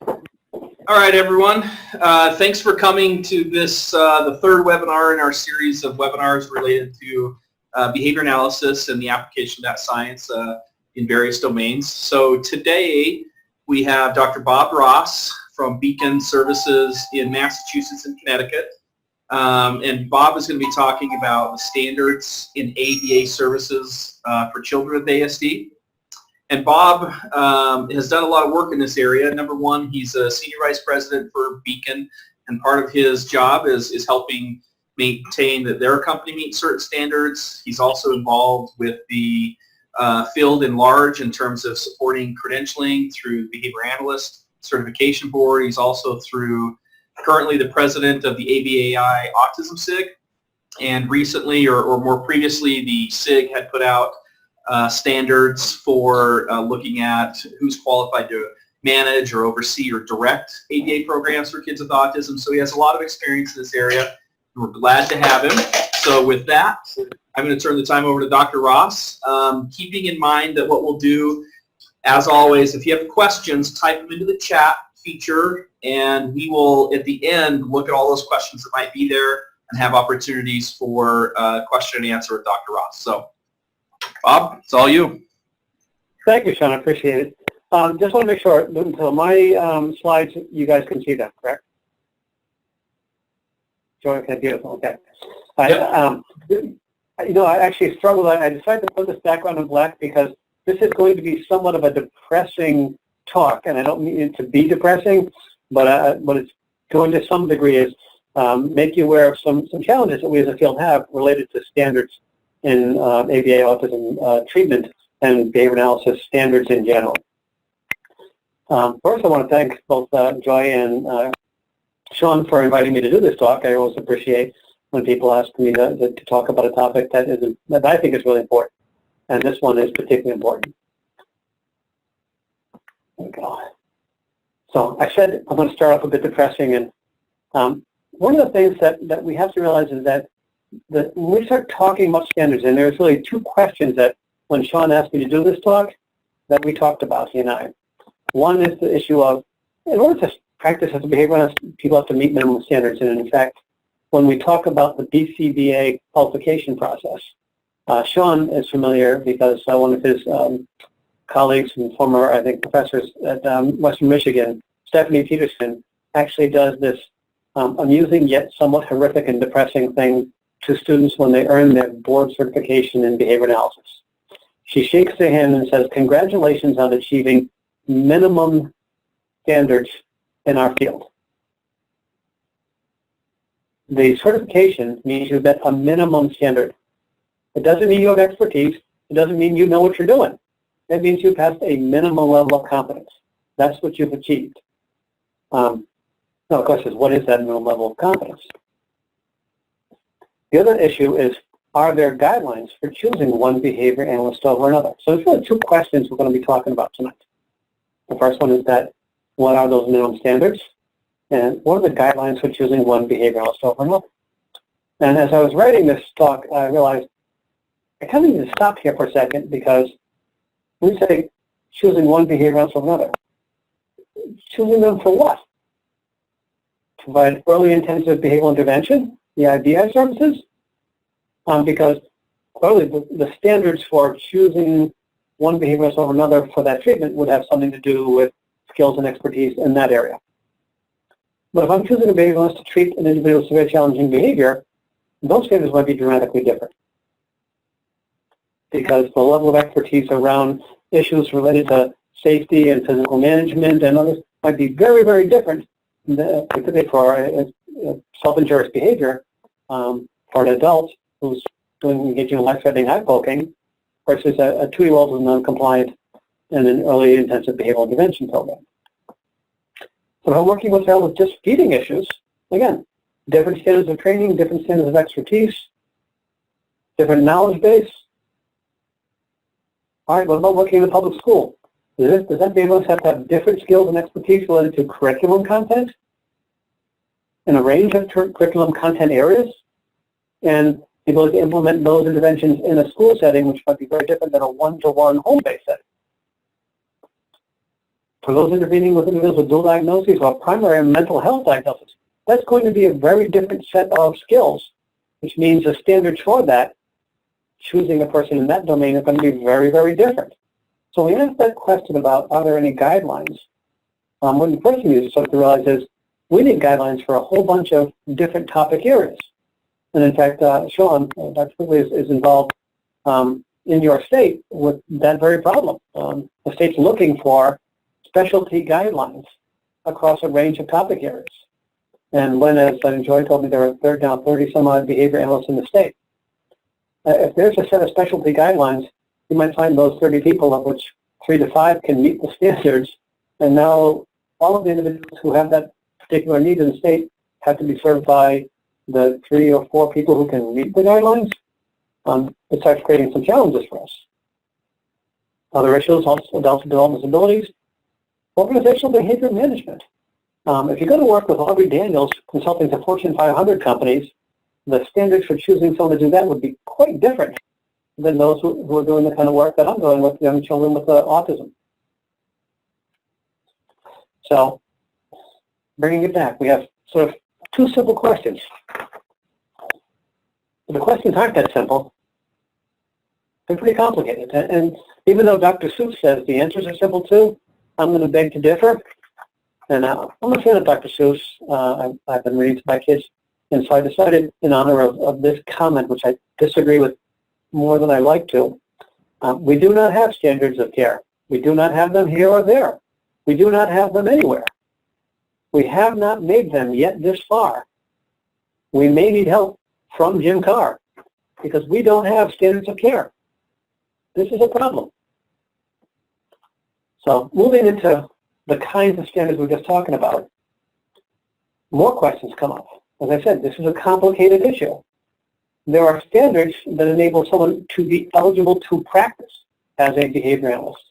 All right, everyone. Thanks for coming to this, the third webinar in our series of webinars related to behavior analysis and the application of that science in various domains. So today we have Dr. Bob Ross from Beacon Services in Massachusetts and Connecticut. And Bob is going to be talking about the standards in ABA services for children with ASD. And Bob has done a lot of work in this area. Number one, he's a senior vice president for Beacon, and part of his job is helping maintain that their company meets certain standards. He's also involved with the field in large in terms of supporting credentialing through Behavior Analyst Certification Board. He's also currently the president of the ABAI Autism SIG, and recently, or more previously, the SIG had put out standards for looking at who's qualified to manage or oversee or direct ABA programs for kids with autism. So he has a lot of experience in this area, and we're glad to have him. So with that, I'm going to turn the time over to Dr. Ross, keeping in mind that what we'll do, as always, if you have questions, type them into the chat feature, and we will, at the end, look at all those questions that might be there and have opportunities for question and answer with Dr. Ross. So, Bob, it's all you. Thank you, Sean. I appreciate it. Just want to make sure, so my slides, you guys can see them, correct? Sure, okay, beautiful, okay. Yep. I actually struggled. I decided to put this background in black because this is going to be somewhat of a depressing talk, and I don't mean it to be depressing, but what it's going to some degree is make you aware of some challenges that we as a field have related to standards in ABA autism treatment and behavior analysis standards in general. First, I want to thank both Joy and Sean for inviting me to do this talk. I always appreciate when people ask me to talk about a topic that I think is really important, and this one is particularly important. Oh, God. So I said I'm going to start off a bit depressing, and one of the things that we have to realize is that when we start talking about standards, and there's really two questions that when Sean asked me to do this talk that we talked about, he and I. One is the issue of, in order to practice as a behavior analyst, people have to meet minimum standards. And in fact, when we talk about the BCBA qualification process, Sean is familiar because one of his colleagues and former, I think, professors at Western Michigan, Stephanie Peterson, actually does this amusing yet somewhat horrific and depressing thing to students when they earn their board certification in behavior analysis. She shakes their hand and says, "Congratulations on achieving minimum standards in our field." The certification means you've met a minimum standard. It doesn't mean you have expertise. It doesn't mean you know what you're doing. It means you've passed a minimum level of competence. That's what you've achieved. Now, the question is, what is that minimum level of competence? The other issue is, are there guidelines for choosing one behavior analyst over another? So there's really two questions we're going to be talking about tonight. The first one is that, what are those minimum standards? And what are the guidelines for choosing one behavior analyst over another? And as I was writing this talk, I realized I kind of need to stop here for a second, because when we say choosing one behavior analyst over another, choosing them for what? To provide early intensive behavioral intervention, the IBI services, because clearly the standards for choosing one behavior over another for that treatment would have something to do with skills and expertise in that area. But if I'm choosing a behavioralist to treat an individual with severe challenging behavior, those standards might be dramatically different, because the level of expertise around issues related to safety and physical management and others might be very, very different, particularly for self-injurious behavior for an adult who's engaging in life-threatening eye poking versus a 2-year-old who's non-compliant in an early intensive behavioral intervention program. So if I'm working with adults with just feeding issues, again, different standards of training, different standards of expertise, different knowledge base. All right, what about working in a public school? Does that behavioralist have to have different skills and expertise related to curriculum content in a range of curriculum content areas, and the ability to implement those interventions in a school setting, which might be very different than a one-to-one home-based setting? for those intervening with individuals with dual diagnoses or primary mental health diagnosis, that's going to be a very different set of skills, which means the standards for that, choosing a person in that domain, is going to be very, very different. So we asked that question about, are there any guidelines? One of the first things you start to realize is we need guidelines for a whole bunch of different topic areas. And in fact, Sean, Dr. Quigley is involved in your state with that very problem. The state's looking for specialty guidelines across a range of topic areas. And when, as Joy told me, there are now 30 some odd behavior analysts in the state. If there's a set of specialty guidelines, you might find those 30 people, of which 3 to 5 can meet the standards, and now all of the individuals who have that particular need in the state have to be served by the 3 or 4 people who can meet the guidelines. It starts creating some challenges for us. Other issues, also adults with developmental disabilities, organizational behavior management. If you're going to work with Aubrey Daniels consulting to Fortune 500 companies, the standards for choosing someone to do that would be quite different than those who are doing the kind of work that I'm doing with young children with autism. So, bringing it back, we have sort of 2 simple questions. The questions aren't that simple. They're pretty complicated. And even though Dr. Seuss says the answers are simple too, I'm going to beg to differ. And I'm a fan of Dr. Seuss. I've been reading to my kids. And so I decided, in honor of this comment, which I disagree with more than I like to, we do not have standards of care. We do not have them here or there. We do not have them anywhere. We have not made them yet this far. We may need help from Jim Carr because we don't have standards of care. This is a problem. So moving into the kinds of standards we're just talking about, more questions come up. As I said, this is a complicated issue. There are standards that enable someone to be eligible to practice as a behavior analyst.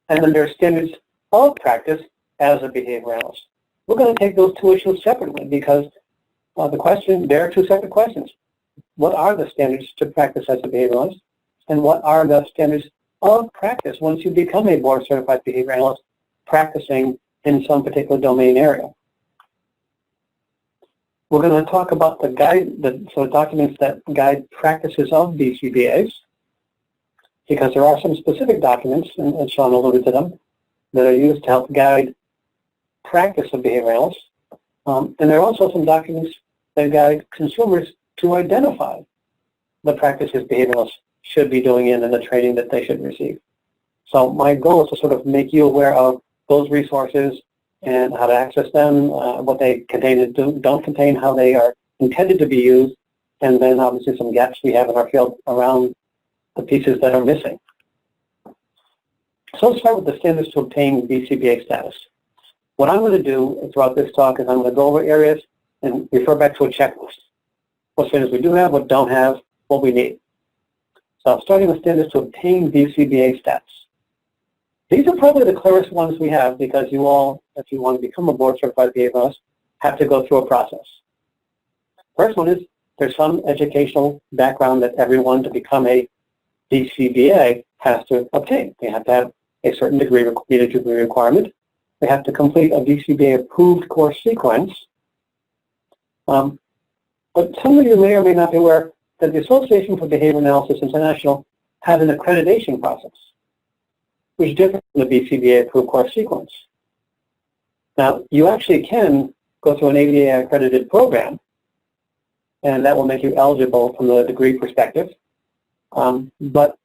And then there are standards of practice as a behavior analyst. We're going to take those 2 issues separately because there are 2 separate questions. What are the standards to practice as a behavior analyst? And what are the standards of practice once you become a board certified behavior analyst practicing in some particular domain area? We're going to talk about the documents that guide practices of BCBAs, because there are some specific documents, and Sean alluded to them, that are used to help guide practice of behavior analysts. And there are also some documents that guide consumers to identify the practices behavior analysts should be doing in and the training that they should receive. So my goal is to sort of make you aware of those resources and how to access them, what they contain and don't contain, how they are intended to be used, and then obviously some gaps we have in our field around the pieces that are missing. So let's start with the standards to obtain BCBA status. What I'm going to do throughout this talk is I'm going to go over areas and refer back to a checklist. What standards we do have, what don't have, what we need. So starting with standards to obtain BCBA status. These are probably the clearest ones we have because you all, if you want to become a board certified behavior analyst, have to go through a process. First one is there's some educational background that everyone to become a BCBA has to obtain. They have to have a certain degree requirement. They have to complete a BCBA approved course sequence. But some of you may or may not be aware that the Association for Behavior Analysis International has an accreditation process, which is different from the BCBA approved course sequence. Now, you actually can go through an ABAI accredited program, and that will make you eligible from the degree perspective. But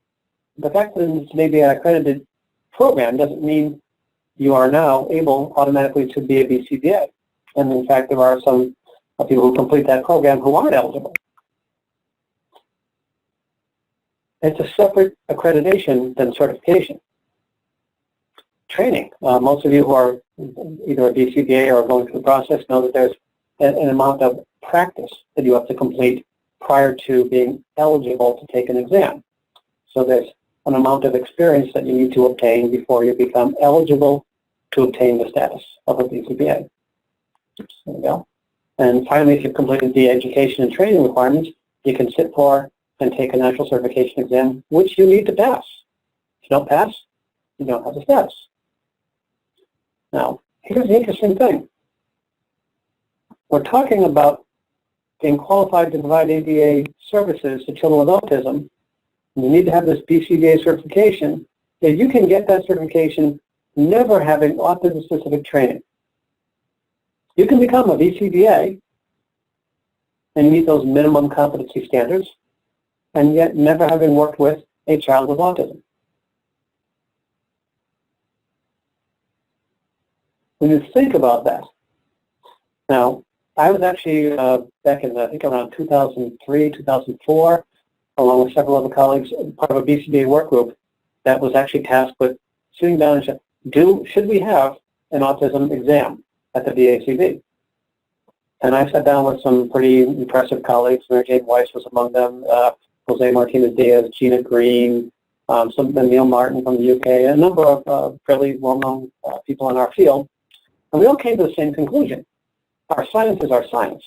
the fact that it's an ABAI accredited program doesn't mean you are now able automatically to be a BCBA. And in fact, there are some people who complete that program who aren't eligible. It's a separate accreditation than certification. Training. Most of you who are either a BCBA or going through the process know that there's an amount of practice that you have to complete prior to being eligible to take an exam. So there's an amount of experience that you need to obtain before you become eligible to obtain the status of a BCBA. There we go. And finally, if you've completed the education and training requirements, you can sit for and take a national certification exam, which you need to pass. If you don't pass, you don't have the status. Now, here's the interesting thing. We're talking about being qualified to provide ABA services to children with autism. You need to have this BCBA certification. Yet you can get that certification never having autism-specific training. You can become a BCBA and meet those minimum competency standards, and yet never having worked with a child with autism. When you think about that, now, I was actually back in, I think, around 2003, 2004, along with several other colleagues, part of a BCBA work group that was actually tasked with sitting down and saying, should we have an autism exam at the BACB? And I sat down with some pretty impressive colleagues. Mary Jane Weiss was among them, Jose Martinez-Diaz, Gina Green, Neil Martin from the UK, a number of fairly well-known people in our field. And we all came to the same conclusion. Our science is our science.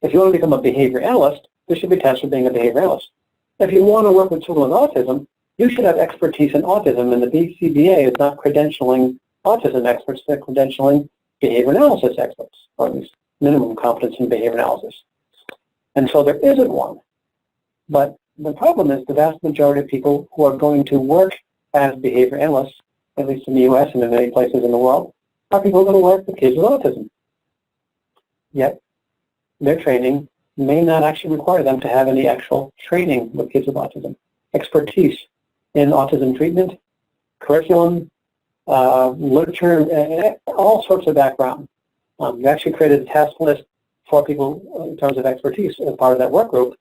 If you want to become a behavior analyst, this should be tested for being a behavior analyst. If you want to work with children with autism, you should have expertise in autism, and the BCBA is not credentialing autism experts, they're credentialing behavior analysis experts, or at least minimum competence in behavior analysis. And so there isn't one. But the problem is the vast majority of people who are going to work as behavior analysts, at least in the U.S. and in many places in the world, are people who are going to work with kids with autism. Yet their training may not actually require them to have any actual training with kids with autism, expertise in autism treatment, curriculum, literature, all sorts of background. We actually created a task list for people in terms of expertise as part of that work group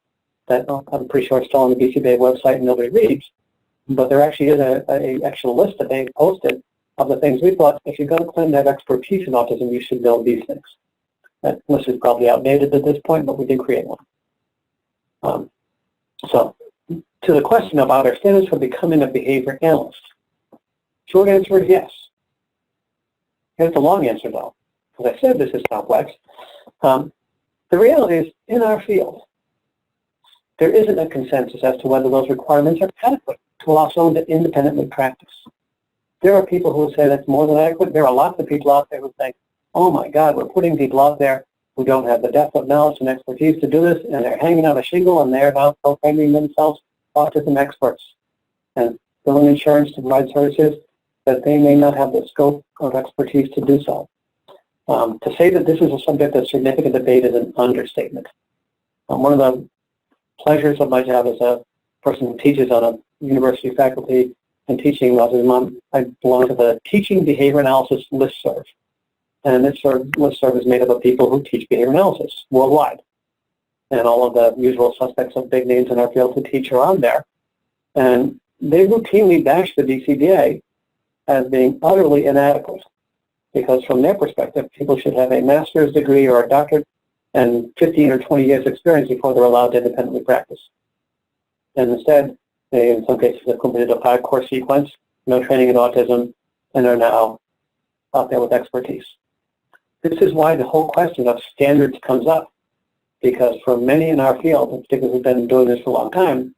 that I'm pretty sure is still on the BCBA website and nobody reads. But there actually is an actual list that they posted of the things we thought, if you're going to claim to have expertise in autism, you should know these things. That list is probably outdated at this point, but we did create one. So, to the question about our standards for becoming a behavior analyst, short answer is yes. Here's the long answer, though. As I said, this is complex. The reality is, in our field, there isn't a consensus as to whether those requirements are adequate to allow someone to independently practice. There are people who say that's more than adequate. There are lots of people out there who think, oh my God, we're putting people out there who don't have the depth of knowledge and expertise to do this, and they're hanging out a shingle, and they're now proclaiming themselves autism experts and billing insurance to provide services that they may not have the scope of expertise to do so. To say that this is a subject of significant debate is an understatement. One of the pleasures of my job as a person who teaches on a university faculty and teaching autism, I belong to the Teaching Behavior Analysis listserv. And this listserv is made up of people who teach behavior analysis worldwide. And all of the usual suspects of big names in our field who teach are on there. And they routinely bash the BCBA as being utterly inadequate. Because from their perspective, people should have a master's degree or a doctorate and 15 or 20 years experience before they're allowed to independently practice. And instead, they in some cases have completed a 5-course sequence, no training in autism, and are now out there with expertise. This is why the whole question of standards comes up, because for many in our field, and particularly who've been doing this for a long time,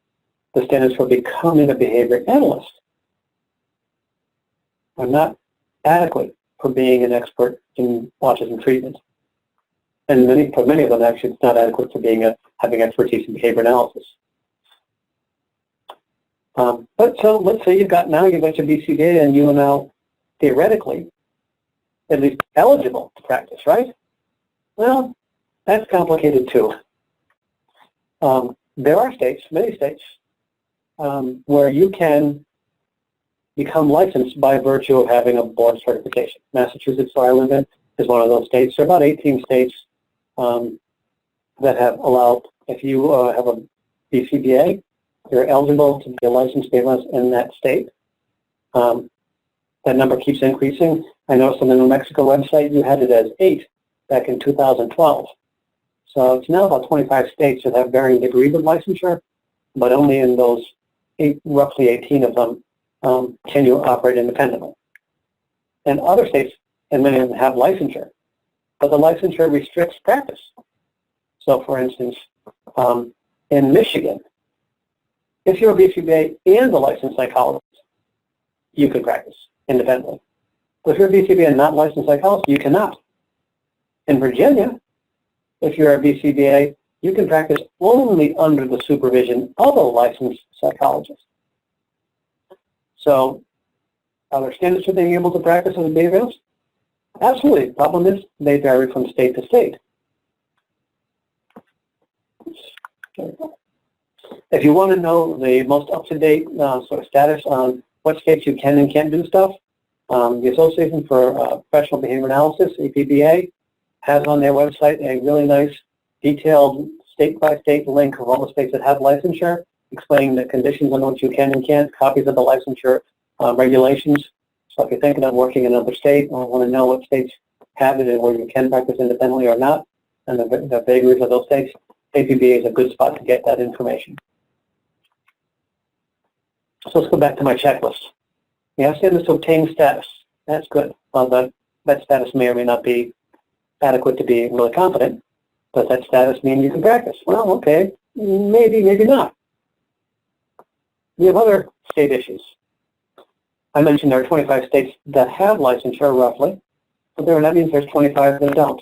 the standards for becoming a behavior analyst are not adequate for being an expert in autism treatment. And for many of them, actually, it's not adequate for having expertise in behavior analysis. But so let's say you've got your BCBA and you are now theoretically at least eligible to practice, right? Well, that's complicated too. There are states, many states, where you can become licensed by virtue of having a board certification. Massachusetts, where I live in, is one of those states. There are about 18 states that have allowed, if you have a BCBA, you're eligible to be a licensed analyst in that state. That number keeps increasing. I noticed on the New Mexico website you had it as 8 back in 2012. So it's now about 25 states that have varying degrees of licensure, but only in those roughly 18 of them can you operate independently. And other states, and many of them have licensure, but the licensure restricts practice. So for instance, in Michigan, if you're a BCBA and a licensed psychologist, you can practice independently. But if you're a BCBA and not licensed psychologist, you cannot. In Virginia, if you're a BCBA, you can practice only under the supervision of a licensed psychologist. So, are there standards for being able to practice as a behavioralist? Absolutely. The problem is they vary from state to state. If you want to know the most up-to-date sort of status on what states you can and can't do stuff, the Association for Professional Behavior Analysis, APBA, has on their website a really nice detailed state-by-state link of all the states that have licensure, explaining the conditions on what you can and can't, copies of the licensure regulations. So if you're thinking of working in another state or want to know what states have it and where you can practice independently or not, and the vagaries of those states, APBA is a good spot to get that information. So let's go back to my checklist. You have standards to obtain status. That's good. Well, that status may or may not be adequate to be really competent. Does that status mean you can practice? Well, okay, maybe, maybe not. We have other state issues. I mentioned there are 25 states that have licensure, roughly, but that means there's 25 that don't.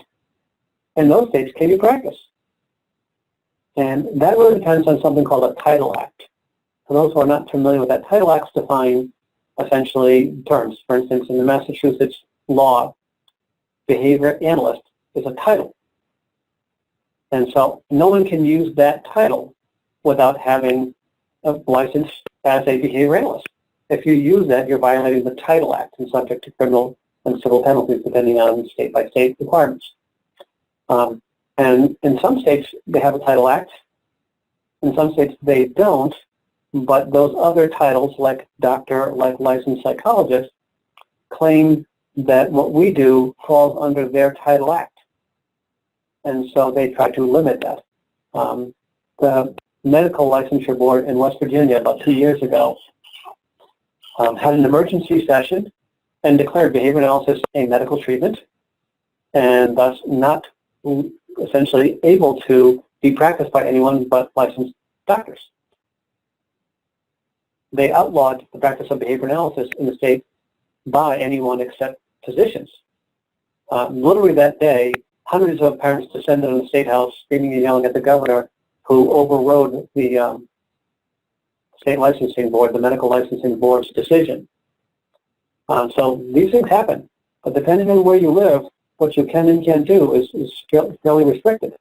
In those states, can you practice? And that really depends on something called a Title Act. For those who are not familiar with that, Title Acts define, essentially, terms. For instance, in the Massachusetts law, behavior analyst is a title. And so no one can use that title without having a license as a behavior analyst. If you use that, you're violating the Title Act and subject to criminal and civil penalties depending on state-by-state requirements. And in some states, they have a Title Act. In some states, they don't. But those other titles, like doctor, like licensed psychologist, claim that what we do falls under their Title Act. And so they try to limit that. The Medical Licensure Board in West Virginia about 2 years ago had an emergency session and declared behavior analysis a medical treatment and thus not essentially able to be practiced by anyone but licensed doctors. They outlawed the practice of behavior analysis in the state by anyone except physicians. Literally that day, hundreds of parents descended on the State House screaming and yelling at the governor who overrode the state licensing board, the medical licensing board's decision. So these things happen, but depending on where you live, what you can and can't do is fairly restricted.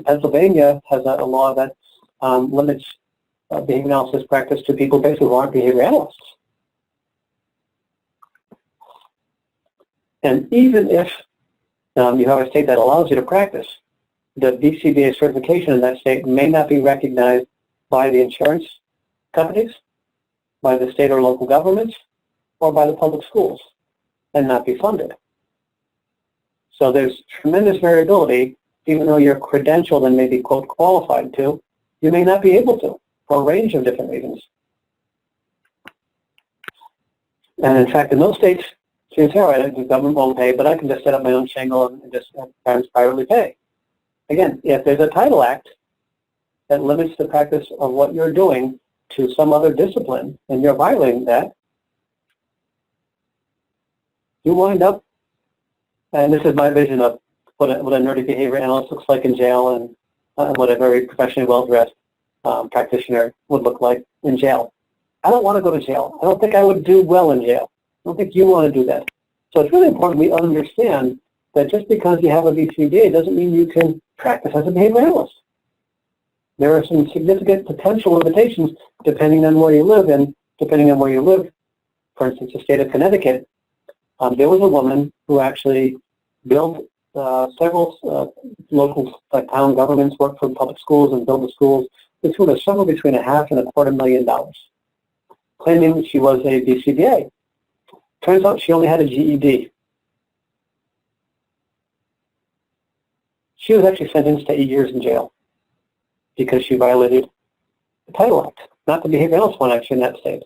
Pennsylvania has a law that limits behavior analysis practice to people basically who aren't behavior analysts. And even if you have a state that allows you to practice, the BCBA certification in that state may not be recognized by the insurance companies, by the state or local governments, or by the public schools, and not be funded. So there's tremendous variability. Even though you're credentialed and maybe, quote, qualified to, you may not be able to, for a range of different reasons. And in fact, in those states, you say, all right, the government won't pay, but I can just set up my own shingle and just have parents privately pay. Again, if there's a Title Act that limits the practice of what you're doing to some other discipline, and you're violating that, you wind up, and this is my vision of what a nerdy behavior analyst looks like in jail and what a very professionally well-dressed practitioner would look like in jail. I don't want to go to jail. I don't think I would do well in jail. I don't think you want to do that. So it's really important we understand that just because you have a BCBA doesn't mean you can practice as a behavior analyst. There are some significant potential limitations depending on where you live, and depending on where you live, for instance, the state of Connecticut, there was a woman who actually built several local town governments, worked for public schools and built the schools. This was somewhere between $500,000 and $250,000, claiming that she was a BCBA. Turns out she only had a GED. She was actually sentenced to 8 years in jail because she violated the Title Act, not the behavior analyst one actually in that state.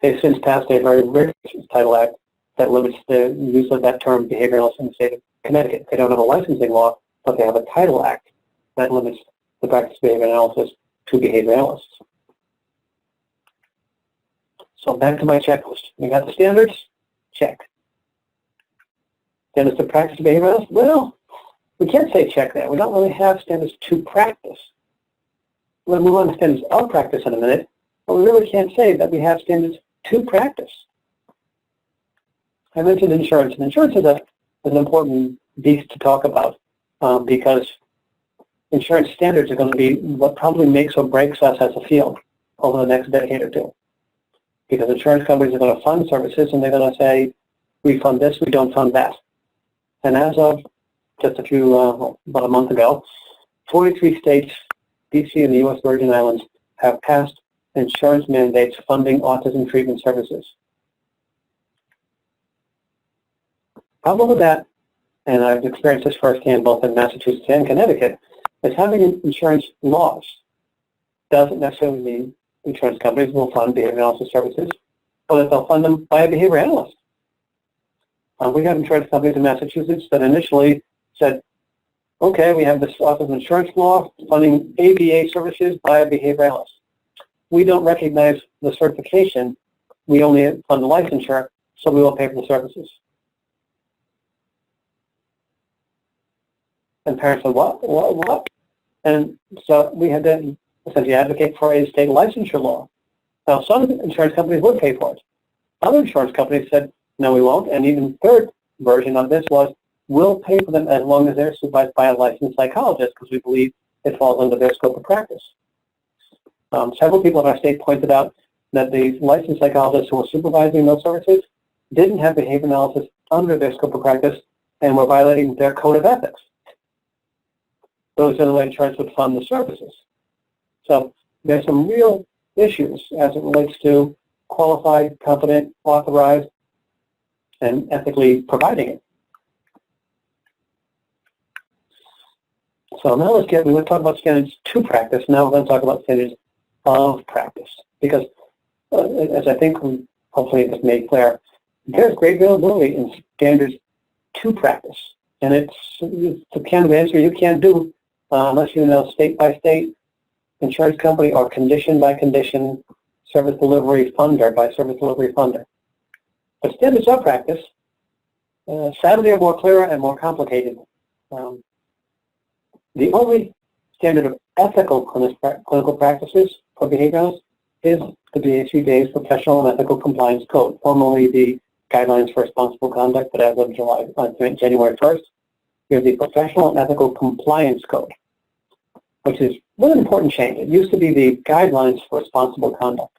They've since passed a very rigorous Title Act that limits the use of that term behavior analyst in the state of Connecticut. They don't have a licensing law, but they have a Title Act that limits the practice of behavior analysis to behavior analysts. So back to my checklist. We got the standards? Check. Standards to practice behavior analysis? Well, we can't say check that. We don't really have standards to practice. We'll move on to standards of practice in a minute, but we really can't say that we have standards to practice. I mentioned insurance, and insurance is an important beast to talk about because insurance standards are going to be what probably makes or breaks us as a field over the next decade or two. Because insurance companies are going to fund services, and they're going to say, we fund this, we don't fund that. And as of just about a month ago, 43 states, DC and the U.S. Virgin Islands, have passed insurance mandates funding autism treatment services. Problem with that, and I've experienced this firsthand both in Massachusetts and Connecticut, is having insurance laws doesn't necessarily mean insurance companies will fund behavior analysis services, or that they'll fund them by a behavior analyst. We have insurance companies in Massachusetts that initially said, okay, we have this autism insurance law funding ABA services by a behavior analyst. We don't recognize the certification. We only fund the licensure, so we will pay for the services. And parents said, what? And so we had to essentially advocate for a state licensure law. Now, some insurance companies would pay for it. Other insurance companies said, no, we won't. And even third version of this was, we'll pay for them as long as they're supervised by a licensed psychologist, because we believe it falls under their scope of practice. Several people in our state pointed out that the licensed psychologists who were supervising those services didn't have behavior analysis under their scope of practice and were violating their code of ethics. Those are the way insurance would fund the services. So there's some real issues as it relates to qualified, competent, authorized, and ethically providing it. So now we were talking about standards to practice. Now we're going to talk about standards of practice. Because as I think we hopefully just made clear, there's great variability in standards to practice. And it's a kind of answer you can't do unless you know state by state, insurance company, or condition by condition, service delivery funder by service delivery funder. But standards of practice, sadly, are more clear and more complicated. The only standard of ethical clinical practices for behavioralists is the BCBA's Professional and Ethical Compliance Code, formerly the Guidelines for Responsible Conduct, but as of January 1st, here's the Professional and Ethical Compliance Code, which is one important change. It used to be the Guidelines for Responsible Conduct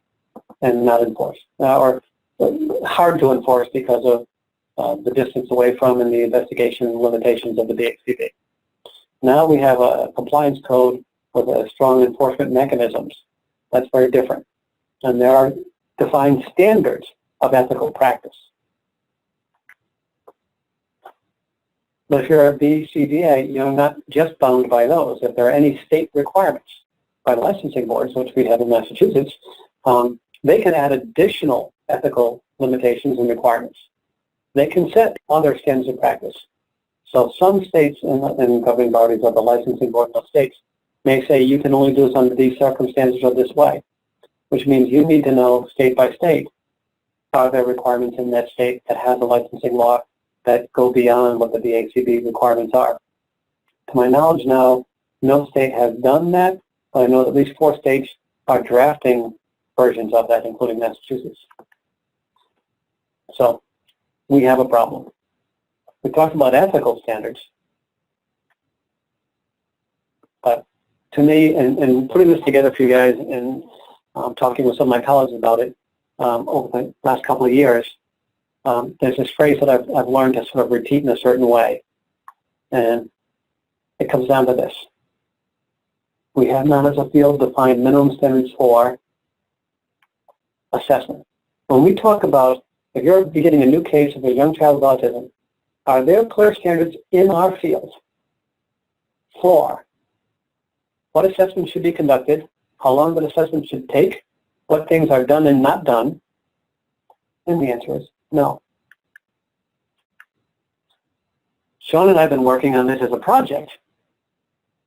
and not enforced, or hard to enforce because of the distance away from and the investigation limitations of the BCBA. Now we have a compliance code with strong enforcement mechanisms. That's very different. And there are defined standards of ethical practice. But if you're a BCBA, you're not just bound by those. If there are any state requirements by licensing boards, which we have in Massachusetts, they can add additional ethical limitations and requirements. They can set other standards of practice. So some states and governing bodies of the licensing board in those states may say you can only do this under these circumstances or this way, which means you need to know state by state, are there requirements in that state that has a licensing law that go beyond what the BACB requirements are. To my knowledge now, no state has done that, but I know that at least 4 states are drafting versions of that, including Massachusetts. So we have a problem. We talked about ethical standards, but to me, and putting this together for you guys and talking with some of my colleagues about it over the last couple of years, there's this phrase that I've learned to sort of repeat in a certain way, and it comes down to this. We have not as a field defined minimum standards for assessment. When we talk about, if you're beginning a new case of a young child with autism, are there clear standards in our field for what assessment should be conducted, how long that assessment should take, what things are done and not done? And the answer is no. Sean and I have been working on this as a project.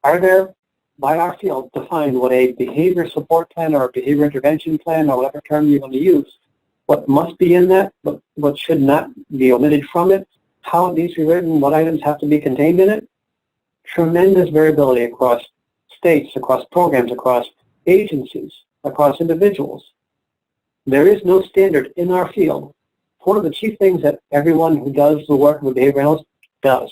Are there, by our field, defined what a behavior support plan or a behavior intervention plan or whatever term you want to use, what must be in that, what should not be omitted from it, how it needs to be written, what items have to be contained in it. Tremendous variability across states, across programs, across agencies, across individuals. There is no standard in our field. One of the chief things that everyone who does the work with behavior analysts does.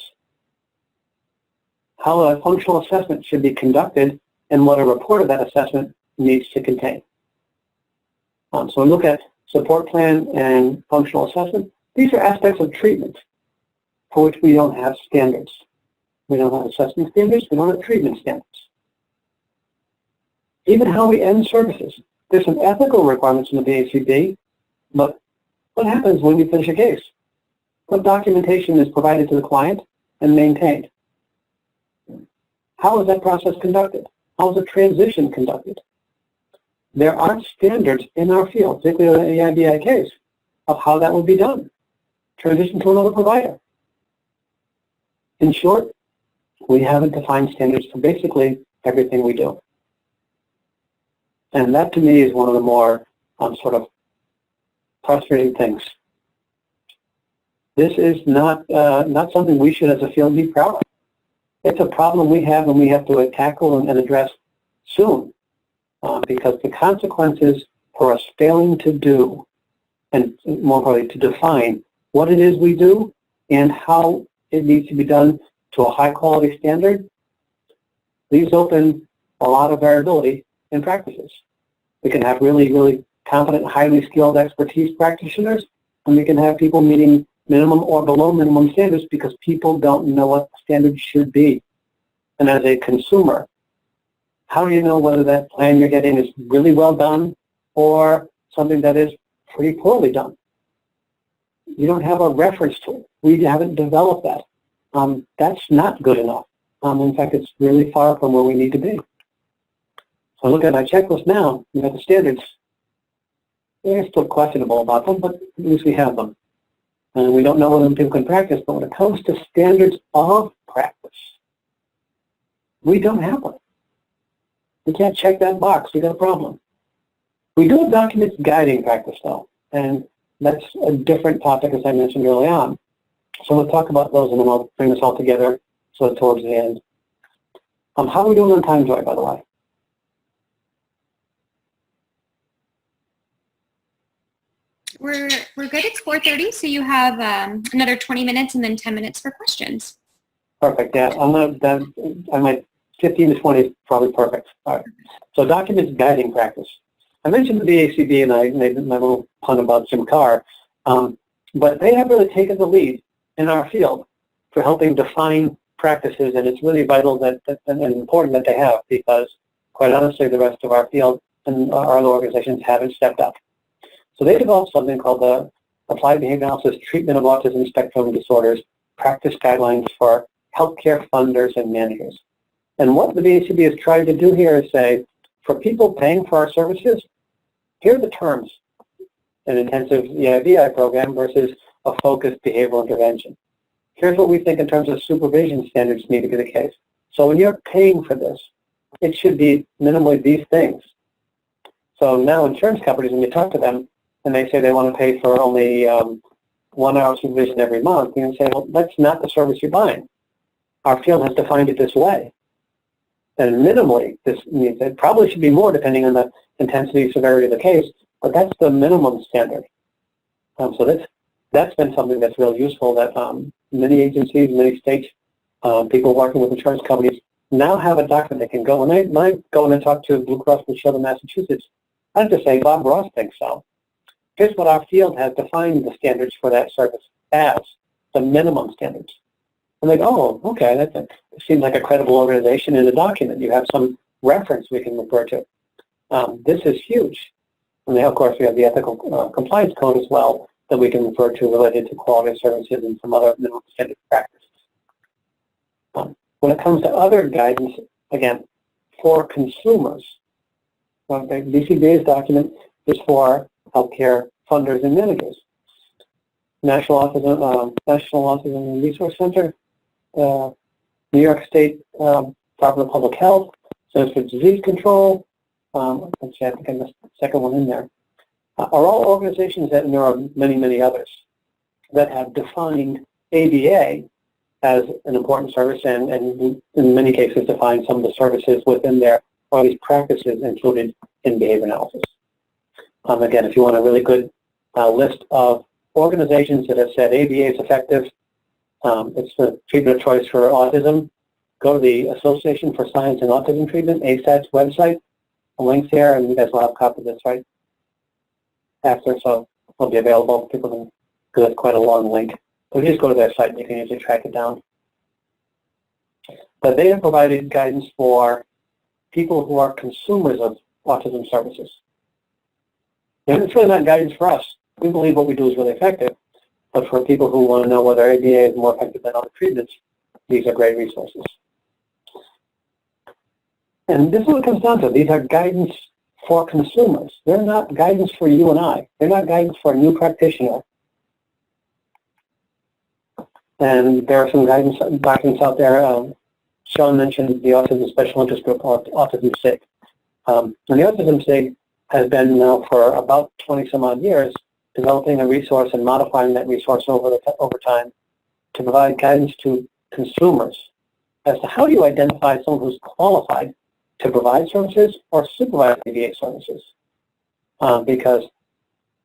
How a functional assessment should be conducted and what a report of that assessment needs to contain. So we look at support plan and functional assessment. These are aspects of treatment for which we don't have standards. We don't have assessment standards. We don't have treatment standards. Even how we end services. There's some ethical requirements in the BACB, but what happens when you finish a case? What documentation is provided to the client and maintained? How is that process conducted? How is the transition conducted? There aren't standards in our field, particularly in the ABAI case, of how that would be done. Transition to another provider. In short, we haven't defined standards for basically everything we do. And that to me is one of the more sort of frustrating things. This is not something we should as a field be proud of. It's a problem we have and we have to tackle and address soon because the consequences for us failing to do and more importantly to define what it is we do and how it needs to be done to a high quality standard leaves open a lot of variability in practices. We can have really, really competent, highly skilled expertise practitioners, and we can have people meeting minimum or below minimum standards because people don't know what the standards should be. And as a consumer, how do you know whether that plan you're getting is really well done or something that is pretty poorly done? You don't have a reference tool. We haven't developed that. That's not good enough. In fact, it's really far from where we need to be. So look at my checklist now. We have the standards. They're still questionable about them, but at least we have them. And we don't know whether people can practice, but when it comes to standards of practice, we don't have one. We can't check that box. We got a problem. We do have documents guiding practice, though, and that's a different topic, as I mentioned early on. So we'll talk about those, and then I'll bring this all together so towards the end. How are we doing on time, Joy, by the way? We're good. It's 4:30, so you have another 20 minutes and then 10 minutes for questions. Perfect. Yeah, I'm at 15 to 20 is probably perfect. All right. So documents guiding practice. I mentioned the BACB, and I made my little pun about Jim Carr, but they have really taken the lead in our field for helping define practices, and it's really vital and important that they have because, quite honestly, the rest of our field and our other organizations haven't stepped up. So they developed something called the Applied Behavior Analysis Treatment of Autism Spectrum Disorders Practice Guidelines for Healthcare Funders and Managers. And what the BACB is trying to do here is say, for people paying for our services, here are the terms: an intensive ABAI program versus a focused behavioral intervention. Here's what we think in terms of supervision standards need to be the case. So when you're paying for this, it should be minimally these things. So now insurance companies, when you talk to them, and they say they want to pay for only 1 hour supervision every month, you can say, well, that's not the service you're buying. Our field has defined it this way. And minimally, this means it probably should be more depending on the intensity and severity of the case, but that's the minimum standard. So that's been something that's really useful that many agencies, many states, people working with insurance companies now have a document they can go. When I go in and talk to Blue Cross Blue Shield of Massachusetts, I have to say, Bob Ross thinks so. Here's what our field has defined the standards for that service as, the minimum standards. And they go, oh, okay, that seems like a credible organization in the document. You have some reference we can refer to. This is huge. And then, of course, we have the ethical compliance code as well that we can refer to related to quality of services and some other minimum standard practices. When it comes to other guidance, again, for consumers, the BCBA's document is for healthcare funders and managers. National Autism Resource Center, New York State Department of Public Health, Centers for Disease Control, let's see, I think I missed the second one in there, are all organizations that, and there are many, many others, that have defined ABA as an important service and in many cases define some of the services within there, or these practices included in behavior analysis. Again, if you want a really good list of organizations that have said ABA is effective, it's the treatment of choice for autism. Go to the Association for Science and Autism Treatment, ASAT's website. The link's here, and you guys will have a copy of this right after, so it'll be available. People can, because it's quite a long link. So just go to their site and you can usually track it down. But they have provided guidance for people who are consumers of autism services. And it's really not guidance for us. We believe what we do is really effective, but for people who want to know whether ABA is more effective than other treatments, these are great resources. And this is what it comes down to. These are guidance for consumers. They're not guidance for you and I. They're not guidance for a new practitioner. And there are some guidance documents out there. Sean mentioned the Autism Special Interest Group, Autism SIG. And the Autism SIG has been now for about 20 some odd years developing a resource and modifying that resource over time to provide guidance to consumers as to how do you identify someone who's qualified to provide services or supervise ABA services. Because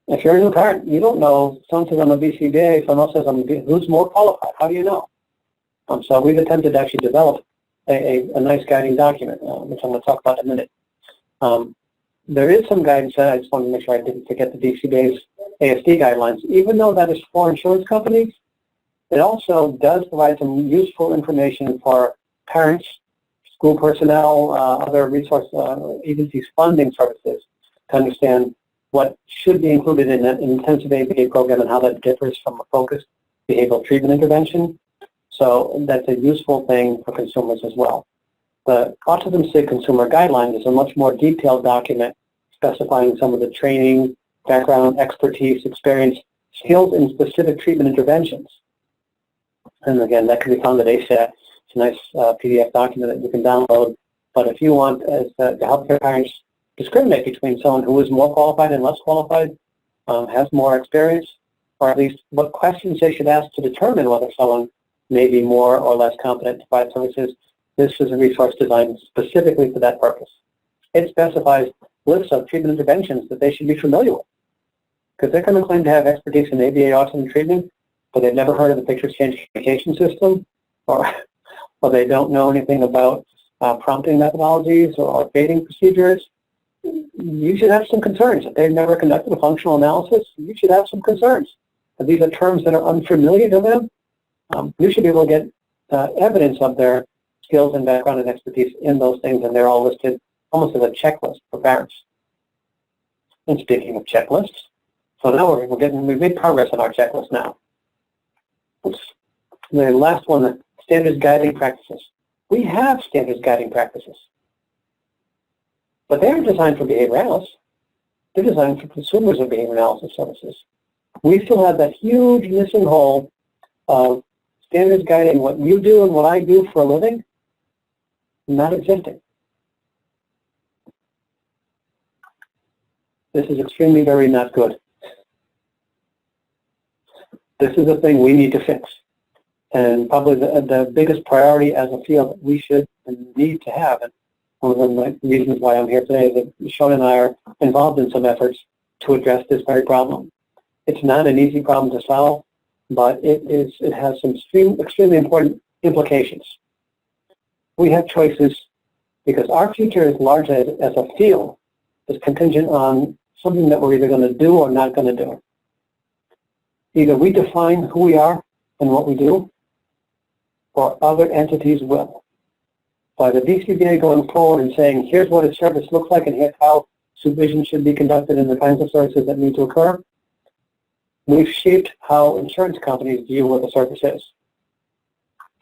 if you're a new parent, you don't know, someone says I'm a BCBA, someone else says I'm a BCBA, who's more qualified? How do you know? So we've attempted to actually develop a nice guiding document, which I'm going to talk about in a minute. There is some guidance, I just want to make sure I didn't forget the BCBA's ASD guidelines. Even though that is for insurance companies, it also does provide some useful information for parents, school personnel, other resource agencies funding services to understand what should be included in an intensive ABA program and how that differs from a focused behavioral treatment intervention. So that's a useful thing for consumers as well. The Autism SIG Consumer Guidelines is a much more detailed document specifying some of the training, background, expertise, experience, skills in specific treatment interventions. And again, that can be found at ASAT. It's a nice PDF document that you can download. But if you want to help your parents discriminate between someone who is more qualified and less qualified, has more experience, or at least what questions they should ask to determine whether someone may be more or less competent to provide services, this is a resource designed specifically for that purpose. It specifies lists of treatment interventions that they should be familiar with, because they're going to claim to have expertise in ABA autism treatment, but they've never heard of the picture exchange communication system, or they don't know anything about prompting methodologies or grading procedures. You should have some concerns. If they've never conducted a functional analysis, you should have some concerns. If these are terms that are unfamiliar to them, you should be able to get evidence of their skills and background and expertise in those things, and they're all listed almost as a checklist for parents. And speaking of checklists, so now we've made progress on our checklist now. Oops. The last one, the standards guiding practices. We have standards guiding practices, but they aren't designed for behavior analysts. They're designed for consumers of behavior analysis services. We still have that huge missing hole of standards guiding what you do and what I do for a living not existing. This is extremely very not good. This is a thing we need to fix. And probably the biggest priority as a field that we should and need to have, and one of the reasons why I'm here today is that Sean and I are involved in some efforts to address this very problem. It's not an easy problem to solve, but it has some extremely important implications. We have choices because our future is largely, as a field, is contingent on something that we're either going to do or not going to do. Either we define who we are and what we do, or other entities will. By the BCBA going forward and saying, here's what a service looks like and here's how supervision should be conducted and the kinds of services that need to occur, we've shaped how insurance companies view what the service is.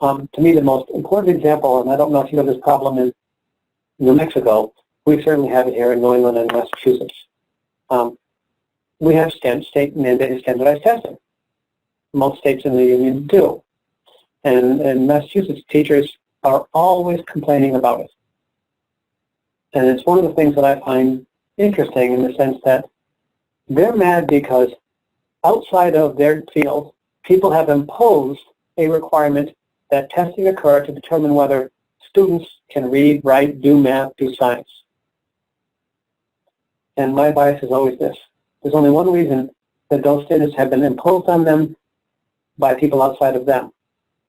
To me, the most important example, and I don't know if you have this problem in New Mexico, we certainly have it here in New England and Massachusetts. We have state-mandated standardized testing. Most states in the union do. And in Massachusetts, teachers are always complaining about it. And it's one of the things that I find interesting in the sense that they're mad because outside of their field, people have imposed a requirement that testing occur to determine whether students can read, write, do math, do science. And my bias is always this. There's only one reason that those standards have been imposed on them by people outside of them.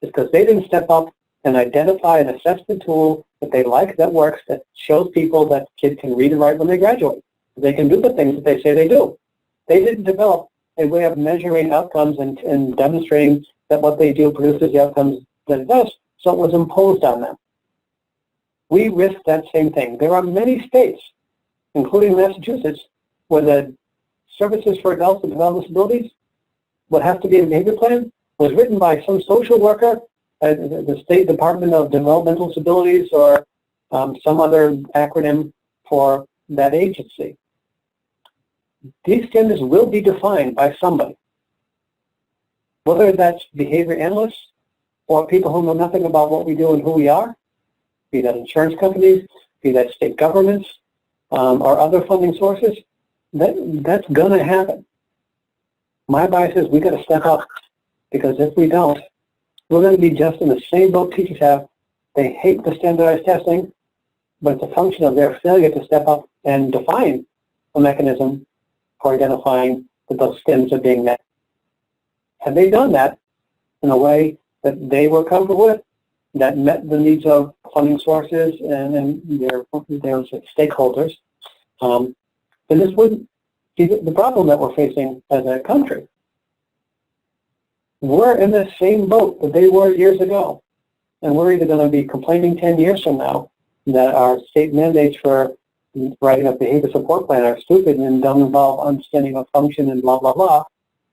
It's because they didn't step up and identify an assessment tool that they like, that works, that shows people that kids can read and write when they graduate. They can do the things that they say they do. They didn't develop a way of measuring outcomes and demonstrating that what they do produces the outcomes that it does, so it was imposed on them. We risk that same thing. There are many states, including Massachusetts, where the services for adults with developmental disabilities, what has to be in the behavior plan, was written by some social worker at the State Department of Developmental Disabilities or some other acronym for that agency. These standards will be defined by somebody, whether that's behavior analysts or people who know nothing about what we do and who we are, be that insurance companies, be that state governments, or other funding sources. That's going to happen. My bias is we've got to step up, because if we don't, we're going to be just in the same boat teachers have. They hate the standardized testing, but it's a function of their failure to step up and define a mechanism for identifying that those standards are being met. Had they done that in a way that they were comfortable with, that met the needs of funding sources and their stakeholders, then this wouldn't be the problem that we're facing as a country. We're in the same boat that they were years ago, and we're either going to be complaining 10 years from now that our state mandates for writing a behavior support plan are stupid and don't involve understanding of function and blah, blah, blah,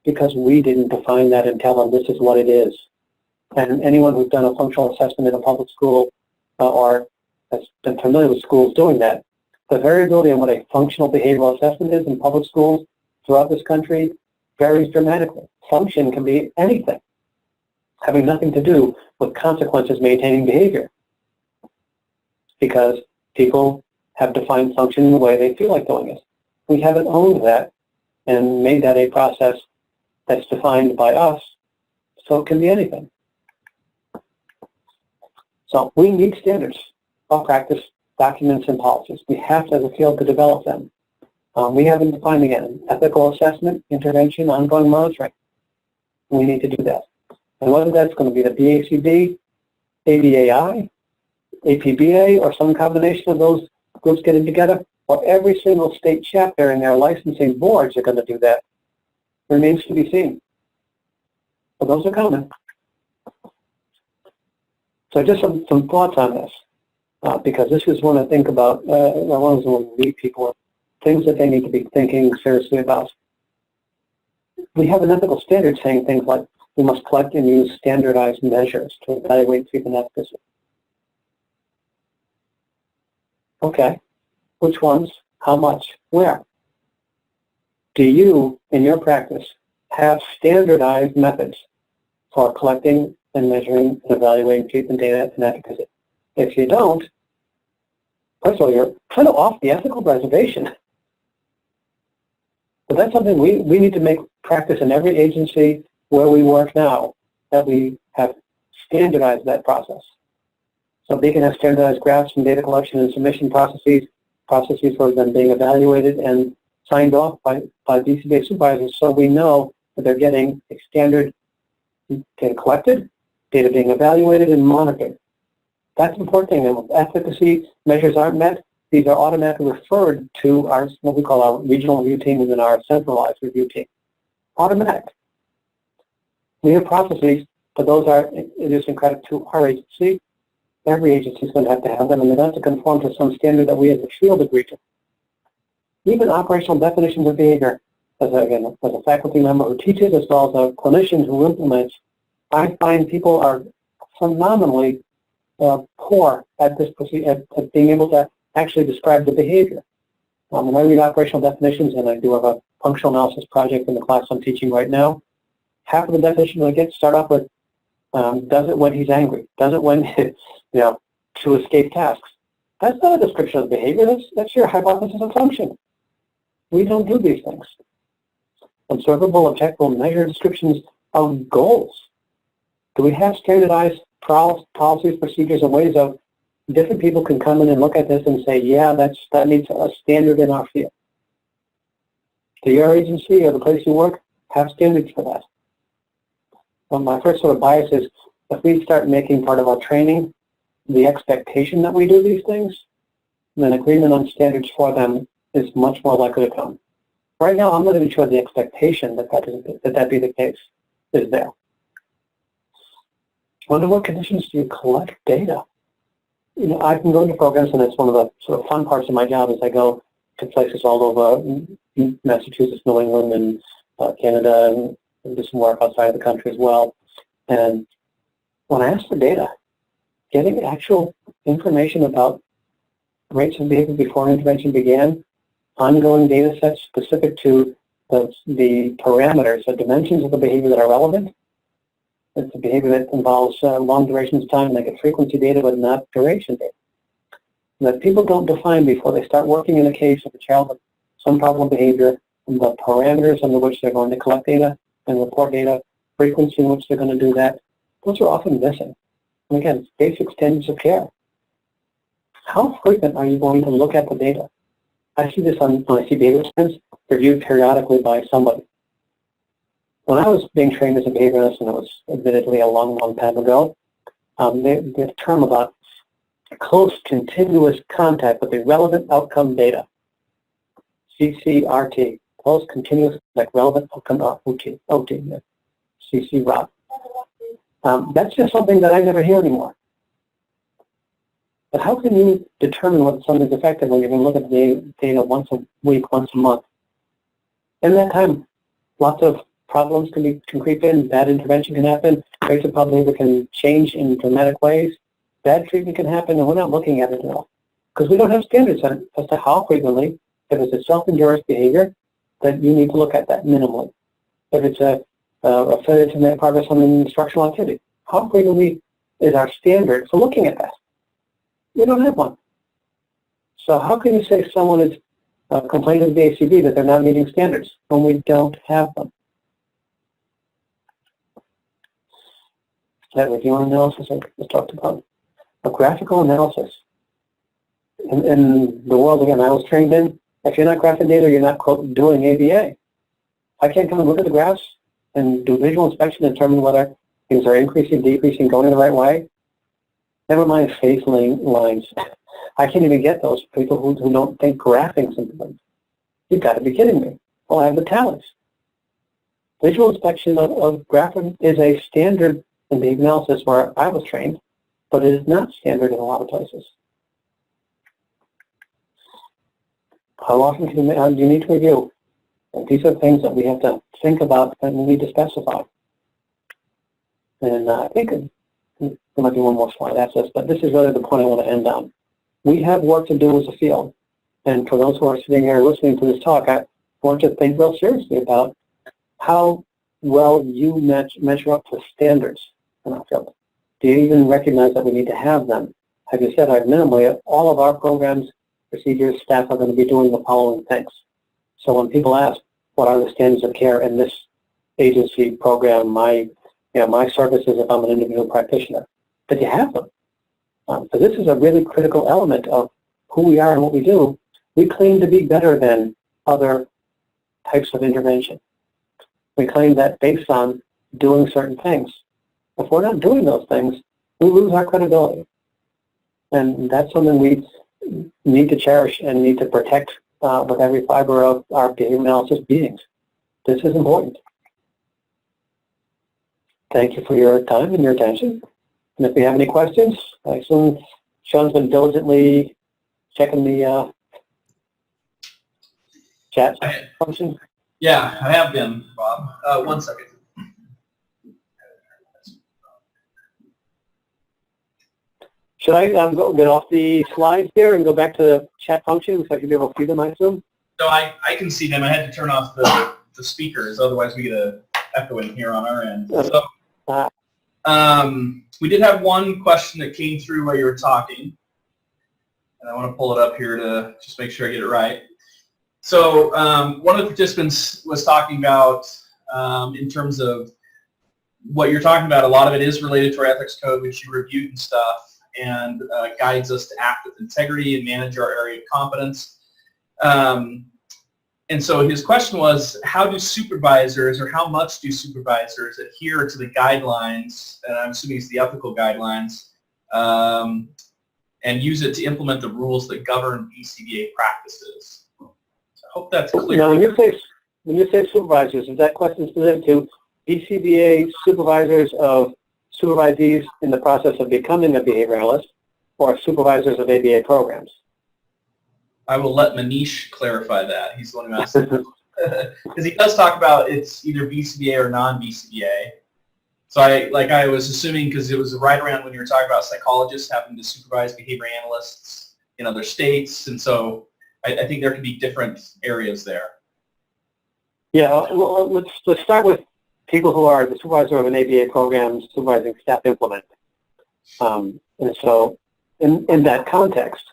because we didn't define that and tell them this is what it is. And anyone who's done a functional assessment in a public school or has been familiar with schools doing that, the variability in what a functional behavioral assessment is in public schools throughout this country varies dramatically. Function can be anything, having nothing to do with consequences maintaining behavior, because people have defined function in the way they feel like doing it. We haven't owned that and made that a process that's defined by us, so it can be anything. So we need standards of practice, documents, and policies. We have to, as a field, to develop them. We haven't defined, again, ethical assessment, intervention, ongoing monitoring. We need to do that. And whether that's going to be the BACB, ABAI, APBA, or some combination of those groups getting together, or every single state chapter and their licensing boards are going to do that, remains to be seen. But those are coming. So just some thoughts on this, because this is one I think about, one of the lead people, things that they need to be thinking seriously about. We have an ethical standard saying things like we must collect and use standardized measures to evaluate treatment efficacy. Okay, which ones, how much, where? Do you, in your practice, have standardized methods for collecting and measuring and evaluating treatment data and efficacy? If you don't, first of all, you're kind of off the ethical reservation. But that's something we need to make practice in every agency where we work now, that we have standardized that process. So they can have standardized graphs and data collection and submission processes for them being evaluated and signed off by BCBA supervisors, so we know that they're getting a standard data collected, data being evaluated and monitored. That's an important thing. And if efficacy measures aren't met, these are automatically referred to our, what we call our regional review team and then our centralized review team. Automatic. We have processes, but those are idiosyncratic to our agency. Every agency is going to have them, and they have to conform to some standard that we as a field agree to. Even operational definitions of behavior, as a faculty member who teaches as well as a clinician who implements, I find people are phenomenally poor at this at being able to actually describe the behavior. When I read operational definitions, and I do have a functional analysis project in the class I'm teaching right now, half of the definition I get start off with does it when he's angry, does it when to escape tasks. That's not a description of behavior. That's your hypothesis of function. We don't do these things. Observable, objectable, measured descriptions of goals. Do we have standardized policies, procedures, and ways of different people can come in and look at this and say, yeah, that needs a standard in our field? Do your agency or the place you work have standards for that? Well, my first sort of bias is if we start making part of our training the expectation that we do these things, then agreement on standards for them is much more likely to come. Right now, I'm not even sure the expectation that be the case is there. Under what conditions do you collect data? You know, I can go into programs, and it's one of the sort of fun parts of my job is I go to places all over Massachusetts, New England, and Canada, and do some work outside of the country as well. And when I ask for data, getting actual information about rates of behavior before intervention began, ongoing data sets specific to the parameters, the dimensions of the behavior that are relevant. It's a behavior that involves long durations of time, like a frequency data, but not duration data. That people don't define before they start working in a case of a child with some problem behavior, and the parameters under which they're going to collect data and report data, frequency in which they're going to do that, those are often missing. And again, it's basic standards of care. How frequent are you going to look at the data? I see this when I see behavior science reviewed periodically by somebody. When I was being trained as a behaviorist, and it was admittedly a long, long time ago, the term about close continuous contact with the relevant outcome data, CCRT, close continuous like relevant outcome OT, CCROT. That's just something that I never hear anymore. But how can you determine whether something's effective when you're going to look at the data once a week, once a month? In that time, lots of problems can creep in, bad intervention can happen, rates of problem behavior can change in dramatic ways, bad treatment can happen, and we're not looking at it at all. Because we don't have standards as to how frequently, if it's a self-injurious behavior, that you need to look at that minimally. If it's a failure to make progress on an instructional activity, how frequently is our standard for looking at that? We don't have one. So how can you say someone is complaining to the ACB that they're not meeting standards when we don't have them? That review analysis I just talked about. A graphical analysis. In the world, again, I was trained in, if you're not graphing data, you're not, quote, doing ABA. I can't come and look at the graphs and do visual inspection and determine whether things are increasing, decreasing, going the right way. Never mind face lines. I can't even get those people who don't think graphing's important. You've got to be kidding me. Well, I have the talents. Visual inspection of graphing is a standard in the analysis where I was trained, but it is not standard in a lot of places. How often do you need to review? And these are things that we have to think about and we need to specify. And I think there might be one more slide after this, but this is really the point I want to end on. We have work to do as a field. And for those who are sitting here listening to this talk, I want you to think real seriously about how well you measure up to standards in our field. Do you even recognize that we need to have them? Have you said, minimally, all of our programs, procedures, staff are going to be doing the following things? So when people ask, what are the standards of care in this agency program, my services if I'm an individual practitioner, that you have them. So this is a really critical element of who we are and what we do. We claim to be better than other types of intervention. We claim that based on doing certain things. If we're not doing those things, we lose our credibility. And that's something we need to cherish and need to protect with every fiber of our behavior analysis beings. This is important. Thank you for your time and your attention. And if you have any questions, I assume Sean's been diligently checking the chat function. Yeah, I have been, Bob. 1 second. Should I get off the slides here and go back to the chat function so I can be able to see them, I assume? So I can see them. I had to turn off the speakers, otherwise we get an echo in here on our end. So, we did have one question that came through while you were talking. And I want to pull it up here to just make sure I get it right. So one of the participants was talking about in terms of what you're talking about, a lot of it is related to our ethics code, which you reviewed and stuff, and guides us to act with integrity and manage our area of competence. And so his question was, how do supervisors, or how much do supervisors adhere to the guidelines, and I'm assuming it's the ethical guidelines, and use it to implement the rules that govern BCBA practices? So I hope that's clear. Now, when you say supervisors, is that question specific to BCBA supervisors of supervisees in the process of becoming a behavior analyst, or supervisors of ABA programs? I will let Manish clarify that. He's the one who asked it. Because he does talk about it's either BCBA or non-BCBA. So I was assuming, because it was right around when you were talking about psychologists having to supervise behavior analysts in other states, and so I think there could be different areas there. Yeah, well, let's start with people who are the supervisor of an ABA program supervising staff implementing. And so in that context,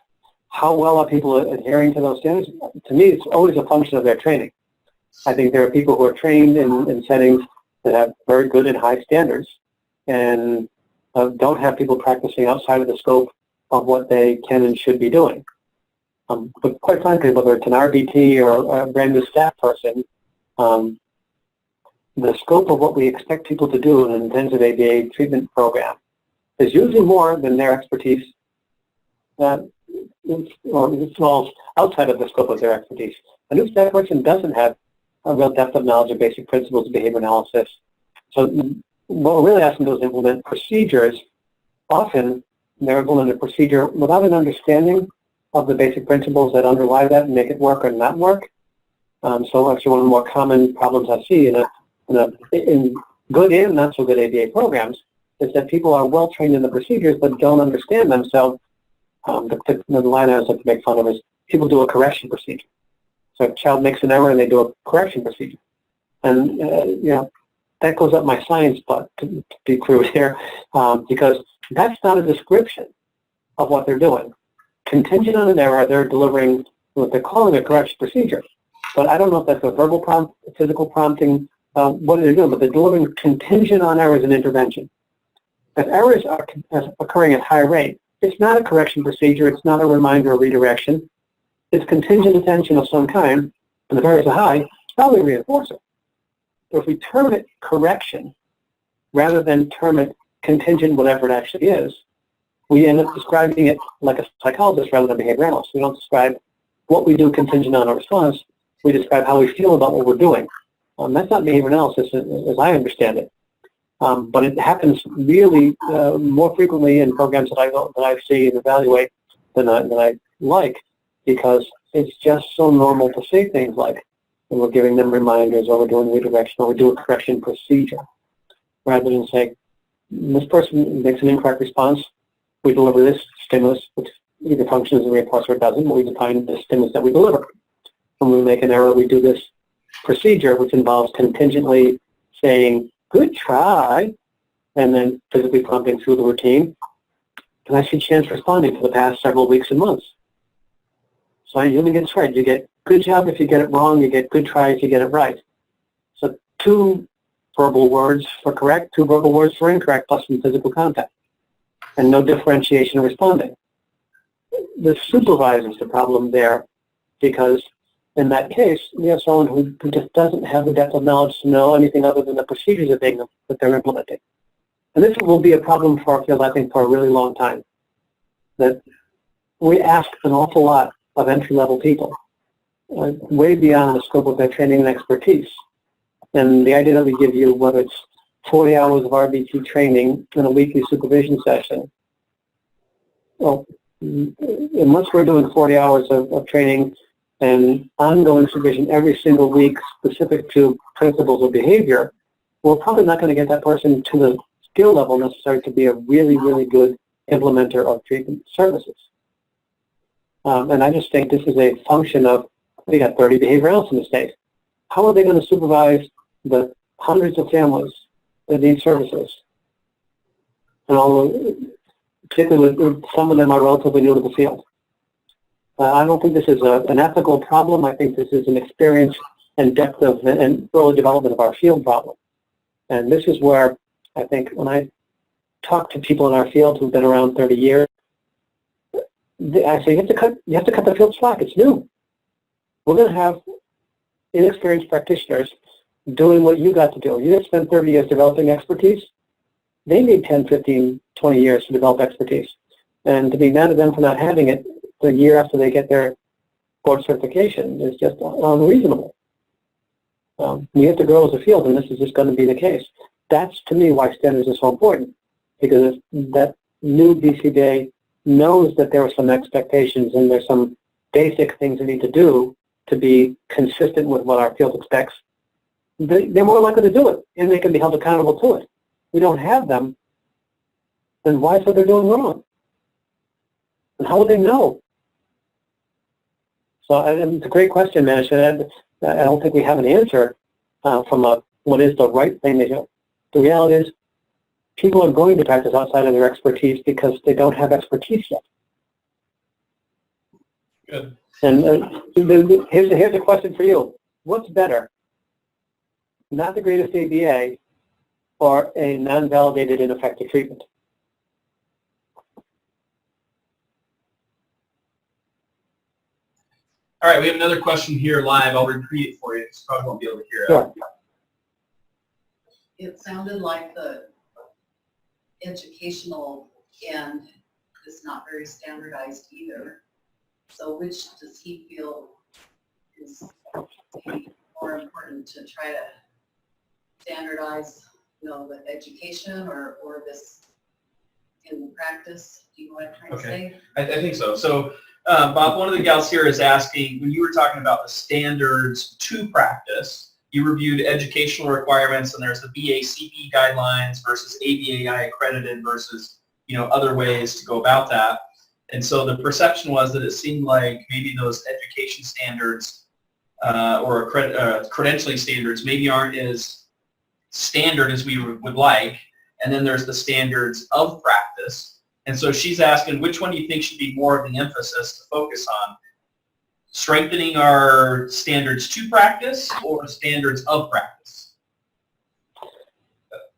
how well are people adhering to those standards? To me, it's always a function of their training. I think there are people who are trained in settings that have very good and high standards and don't have people practicing outside of the scope of what they can and should be doing. But quite frankly, whether it's an RBT or a brand new staff person, the scope of what we expect people to do in an intensive ABA treatment program is usually more than their expertise, or it falls outside of the scope of their expertise. A new staff person doesn't have a real depth of knowledge of basic principles of behavior analysis. So what we're really asking them to implement procedures. Often they're implementing a procedure without an understanding of the basic principles that underlie that and make it work or not work. So actually one of the more common problems I see in good and not so good ABA programs is that people are well trained in the procedures but don't understand them. So the line I always like to make fun of is people do a correction procedure. So a child makes an error and they do a correction procedure. And that goes up my science butt, to be crude here, because that's not a description of what they're doing. Contingent on an error, they're delivering what they're calling a correction procedure. But I don't know if that's a verbal prompt, physical prompting, what are they doing? But they're delivering contingent on errors and intervention. If errors are occurring at high rate, it's not a correction procedure, it's not a reminder or redirection. It's contingent attention of some kind, and if errors are high, it's probably a reinforcer. So if we term it correction, rather than term it contingent, whatever it actually is, we end up describing it like a psychologist rather than a behavior analyst. We don't describe what we do contingent on a response. We describe how we feel about what we're doing. That's not behavior analysis as I understand it. But it happens really more frequently in programs that I see and evaluate than I like, because it's just so normal to say things like, and we're giving them reminders, or we're doing redirection, or we do a correction procedure, rather than say, this person makes an incorrect response, we deliver this stimulus, which either functions as a reinforcer or doesn't, but we define the stimulus that we deliver. When we make an error, we do this procedure, which involves contingently saying, good try, and then physically prompting through the routine, and I see chance responding for the past several weeks and months. So I usually get right. You get good job if you get it wrong, you get good try if you get it right. So 2 verbal words for correct, 2 verbal words for incorrect, plus some physical contact, and no differentiation in responding. The supervisor's the problem there, because in that case, we have someone who just doesn't have the depth of knowledge to know anything other than the procedures that they're implementing. And this will be a problem for our field, I think, for a really long time. That we ask an awful lot of entry-level people, way beyond the scope of their training and expertise. And the idea that we give you, whether it's 40 hours of RBT training and a weekly supervision session, well, unless we're doing 40 hours of training and ongoing supervision every single week specific to principles of behavior, we're probably not going to get that person to the skill level necessary to be a really, really good implementer of treatment services. And I just think this is a function of, we got 30 behavior analysts in the state. How are they going to supervise the hundreds of families that need services? And although, particularly with some of them are relatively new to the field. I don't think this is an ethical problem. I think this is an experience and depth of and early development of our field problem. And this is where I think when I talk to people in our field who've been around 30 years, I say you have to cut the field slack. It's new. We're going to have inexperienced practitioners doing what you got to do. You didn't spend 30 years developing expertise. They need 10, 15, 20 years to develop expertise. And to be mad at them for not having it the year after they get their board certification is just unreasonable. We have to grow as a field, and this is just going to be the case. That's, to me, why standards is so important, because that new BCBA knows that there are some expectations and there's some basic things they need to do to be consistent with what our field expects. They're more likely to do it, and they can be held accountable to it. We don't have them, then why is what they're doing wrong? And how would they know? So it's a great question, Manish, and I don't think we have an answer from what is the right thing to do. The reality is people are going to practice outside of their expertise because they don't have expertise yet. Good. And here's a question for you. What's better? Not the greatest ABA or a non-validated ineffective treatment? All right, we have another question here live. I'll repeat it for you because you probably won't be able to hear it. Sure. It sounded like the educational end is not very standardized either. So which does he feel is more important, to try to standardize, the education or this in practice? Do you know what I'm trying to say? I think so. So, Bob, one of the gals here is asking, when you were talking about the standards to practice, you reviewed educational requirements, and there's the BACB guidelines versus ABAI accredited versus, other ways to go about that. And so the perception was that it seemed like maybe those education standards or credentialing standards maybe aren't as standard as we would like. And then there's the standards of practice. And so she's asking, which one do you think should be more of the emphasis to focus on? Strengthening our standards to practice or standards of practice?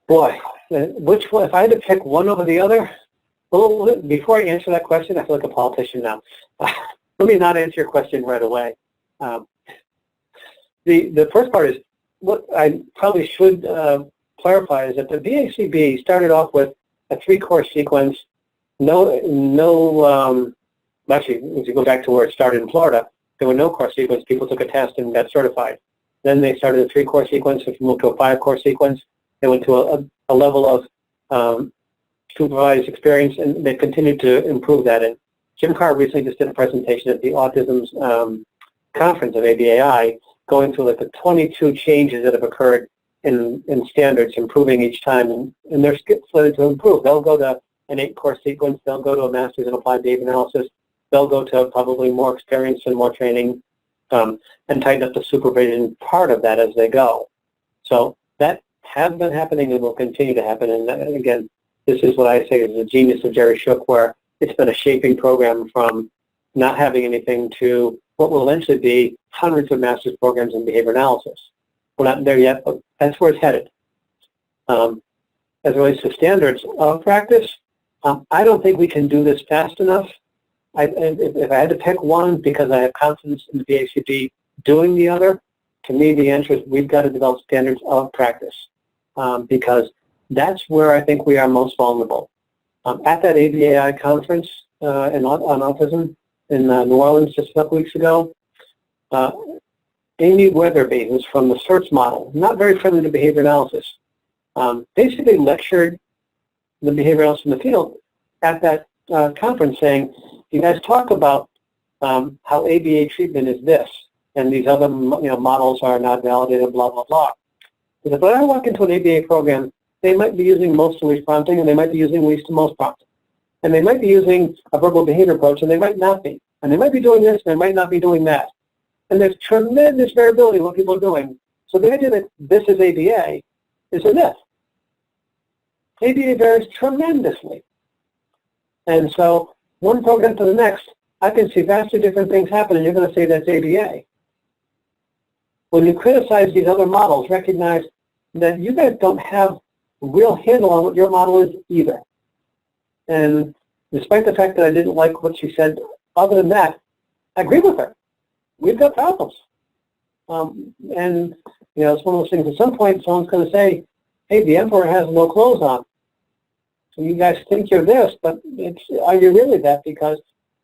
Boy, which one? If I had to pick one over the other, well, before I answer that question, I feel like a politician now. Let me not answer your question right away. The first part is, what I probably should clarify is that the BACB started off with a 3-course sequence. Actually, if you go back to where it started in Florida, there were no course sequence. People took a test and got certified. Then they started a 3-course sequence. If you moved to a 5-course sequence, they went to a level of supervised experience, and they continued to improve that. And Jim Carr recently just did a presentation at the Autism conference of ABAI, going through like the 22 changes that have occurred in standards, improving each time, and they're slated to improve. They'll go to an 8-course sequence. They'll go to a master's in applied behavior analysis. They'll go to probably more experience and more training, and tighten up the supervision part of that as they go. So that has been happening and will continue to happen. And again, this is what I say is the genius of Jerry Shook, where it's been a shaping program from not having anything to what will eventually be hundreds of master's programs in behavior analysis. We're not there yet, but that's where it's headed. As it relates to standards of practice, I don't think we can do this fast enough. If I had to pick one, because I have confidence in the BACB doing the other, to me the answer is we've got to develop standards of practice, because that's where I think we are most vulnerable. At that ABAI conference on autism in New Orleans just a couple weeks ago, Amy Weatherby, who's from the SERTS model, not very friendly to behavior analysis, basically lectured the behavior analysts in the field at that conference, saying, you guys talk about how ABA treatment is this, and these other models are not validated, blah, blah, blah. Because when I walk into an ABA program, they might be using most to least prompting, and they might be using least to most prompting. And they might be using a verbal behavior approach, and they might not be. And they might be doing this, and they might not be doing that. And there's tremendous variability in what people are doing. So the idea that this is ABA is a myth. ABA varies tremendously. And so one program to the next, I can see vastly different things happen, and you're going to say that's ABA. When you criticize these other models, recognize that you guys don't have real handle on what your model is either. And despite the fact that I didn't like what she said, other than that, I agree with her. We've got problems. And, you know, it's one of those things, at some point someone's going to say, hey, the emperor has no clothes on. So you guys think you're this, but are you really that? Because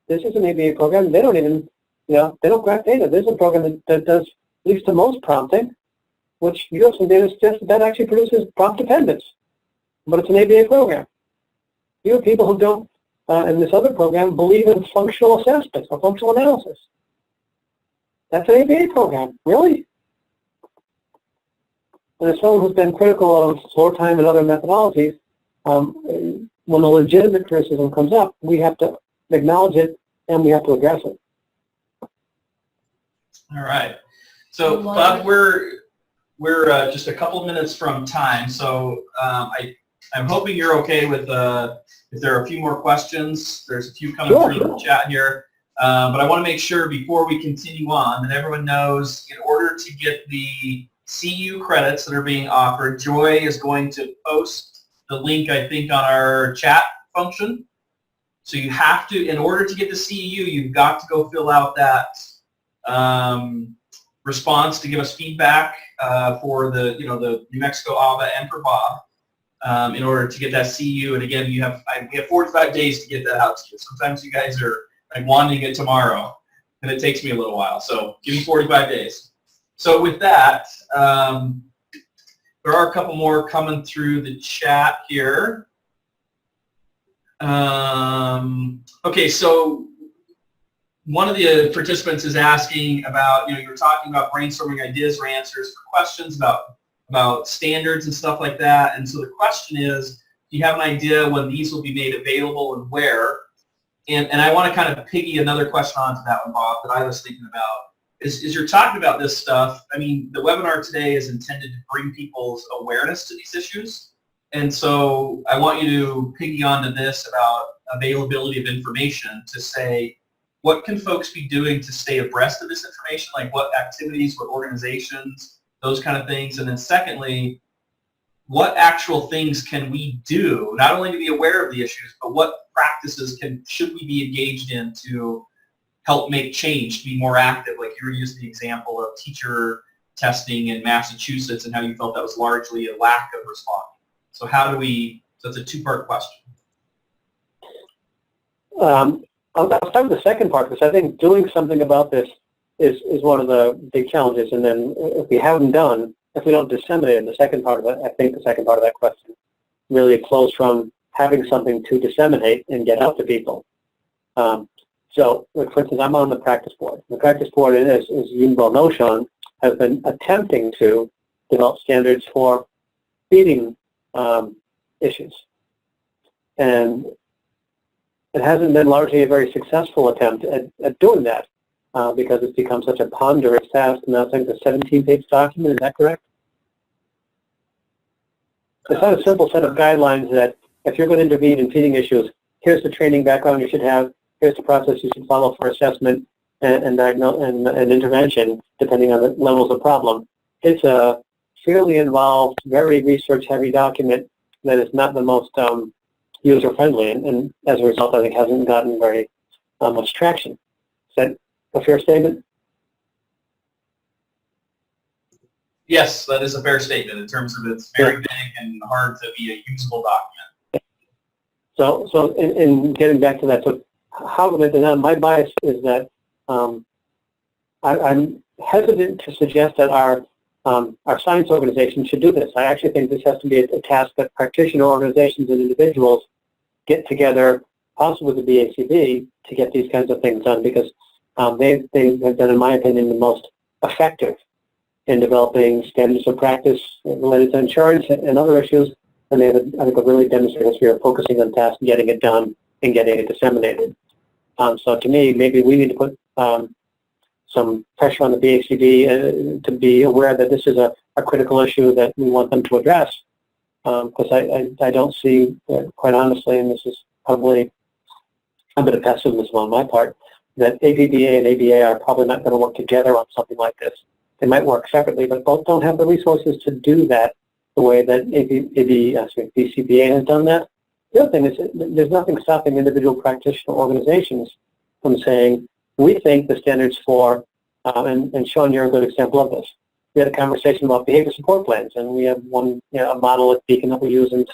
this is an ABA program. They don't even, you know, they don't graph data. There's a program that does at least the most prompting, which you have some data suggests that actually produces prompt dependence. But it's an ABA program. You have people who don't, in this other program, believe in functional assessments or functional analysis. That's an ABA program. Really? And as someone who's been critical of floor time and other methodologies, when a legitimate criticism comes up, we have to acknowledge it and we have to address it. All right. So, Bob, we're just a couple minutes from time, so I'm hoping you're okay with if there are a few more questions. There's a few coming through the chat here. But I want to make sure before we continue on that everyone knows in order to get the CU credits that are being offered, Joy is going to post the link, I think, on our chat function. So you have to, in order to get the CEU, you've got to go fill out that response to give us feedback for the, you know, the New Mexico ABA and for Bob in order to get that CEU. And again, we have 45 days to get that out to you. Sometimes you guys are like wanting it tomorrow, and it takes me a little while. So give me 45 days. So with that, there are a couple more coming through the chat here. Okay, so one of the participants is asking about, you know, you were talking about brainstorming ideas or answers for questions about standards and stuff like that. And so the question is, do you have an idea when these will be made available and where? And I want to kind of piggy another question onto that one, Bob, that I was thinking about. Is you're talking about this stuff, I mean, the webinar today is intended to bring people's awareness to these issues. And so I want you to piggy onto this about availability of information to say, what can folks be doing to stay abreast of this information? Like what activities, what organizations, those kind of things. And then secondly, what actual things can we do, not only to be aware of the issues, but what practices should we be engaged in to help make change, to be more active? Like you were using the example of teacher testing in Massachusetts and how you felt that was largely a lack of responding. So how do we, so it's a two-part question. I'll start with the second part, because I think doing something about this is one of the big challenges. And then if we don't disseminate in the second part of it, I think the second part of that question really flows from having something to disseminate and get out to people. So, for instance, I'm on the Practice Board. The Practice Board, as you well know, Sean, has been attempting to develop standards for feeding issues. And it hasn't been largely a very successful attempt at doing that because it's become such a ponderous task. And I think the 17-page document, is that correct? It's not a simple set of guidelines that if you're going to intervene in feeding issues, here's the training background you should have, here's the process you should follow for assessment and intervention, depending on the levels of problem. It's a fairly involved, very research-heavy document that is not the most user-friendly, and as a result, I think hasn't gotten very much traction. Is that a fair statement? Yes, that is a fair statement in terms of it's very big and hard to be a usable document. So in getting back to that, so how my bias is that I'm hesitant to suggest that our science organization should do this. I actually think this has to be a task that practitioner organizations and individuals get together, possibly with the BACB, to get these kinds of things done, because they have been, in my opinion, the most effective in developing standards of practice related to insurance and other issues, and they have, I think, a really demonstrated history of focusing on tasks, getting it done, and getting it disseminated. So to me, maybe we need to put some pressure on the BACB to be aware that this is a critical issue that we want them to address. Because I don't see, quite honestly, and this is probably a bit of pessimism on my part, that ABBA and ABA are probably not going to work together on something like this. They might work separately, but both don't have the resources to do that the way that BCBA has done that. The other thing is there's nothing stopping individual practitioner organizations from saying, we think the standards for, and Sean, you're a good example of this. We had a conversation about behavior support plans, and we have one, a model at Beacon that we use in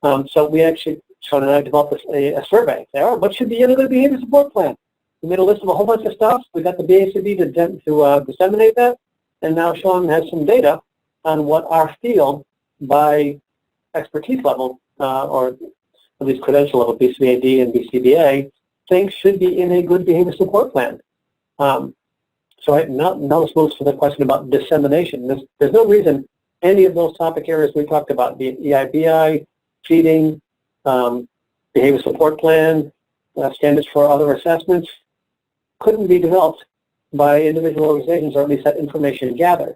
some. So we actually, Sean and I developed a survey. Say, oh, what should be in a good behavior support plan? We made a list of a whole bunch of stuff. We got the BACB to disseminate that, and now Sean has some data on what our field, by expertise level, or at least credential level, BCBAD and BCBA, thinks should be in a good behavior support plan. So now let's move to the question about dissemination. There's no reason any of those topic areas we talked about, be it EIBI, feeding, behavior support plan, standards for other assessments, couldn't be developed by individual organizations, or at least that information gathered.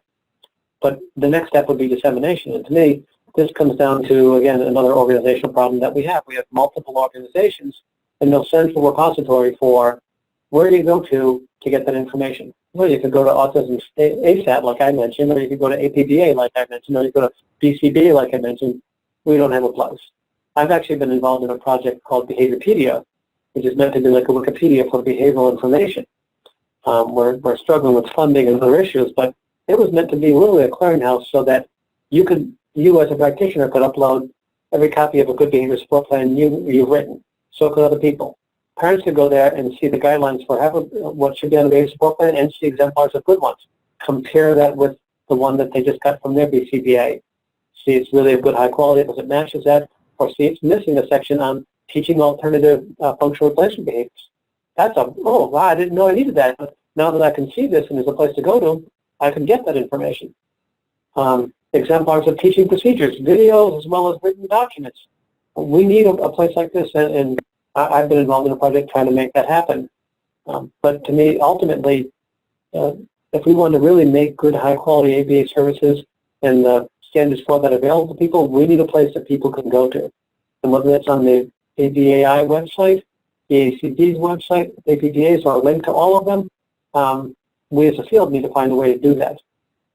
But the next step would be dissemination. And to me, this comes down to, again, another organizational problem that we have. We have multiple organizations and no central repository for where do you go to get that information. Well, you could go to Autism ASAT, like I mentioned, or you could go to APBA, like I mentioned, or you could go to BCBA, like I mentioned. We don't have a place. I've actually been involved in a project called Behaviorpedia, which is meant to be like a Wikipedia for behavioral information. We're struggling with funding and other issues, but it was meant to be literally a clearinghouse so that you as a practitioner could upload every copy of a good behavior support plan you've written. So could other people. Parents could go there and see the guidelines for what should be on the behavior support plan and see exemplars of good ones. Compare that with the one that they just got from their BCBA. See it's really of good high quality because it matches that, or see it's missing a section on teaching alternative functional replacement behaviors. That's oh wow, I didn't know I needed that. But now that I can see this and there's a place to go to, I can get that information. Exemplars of teaching procedures, videos, as well as written documents. We need a place like this, and I've been involved in a project trying to make that happen. But to me, ultimately, if we want to really make good, high-quality ABA services and the standards for that available to people, we need a place that people can go to. And whether that's on the ABAI website, the ACD's website, APDA's, or a link to all of them, we as a field need to find a way to do that.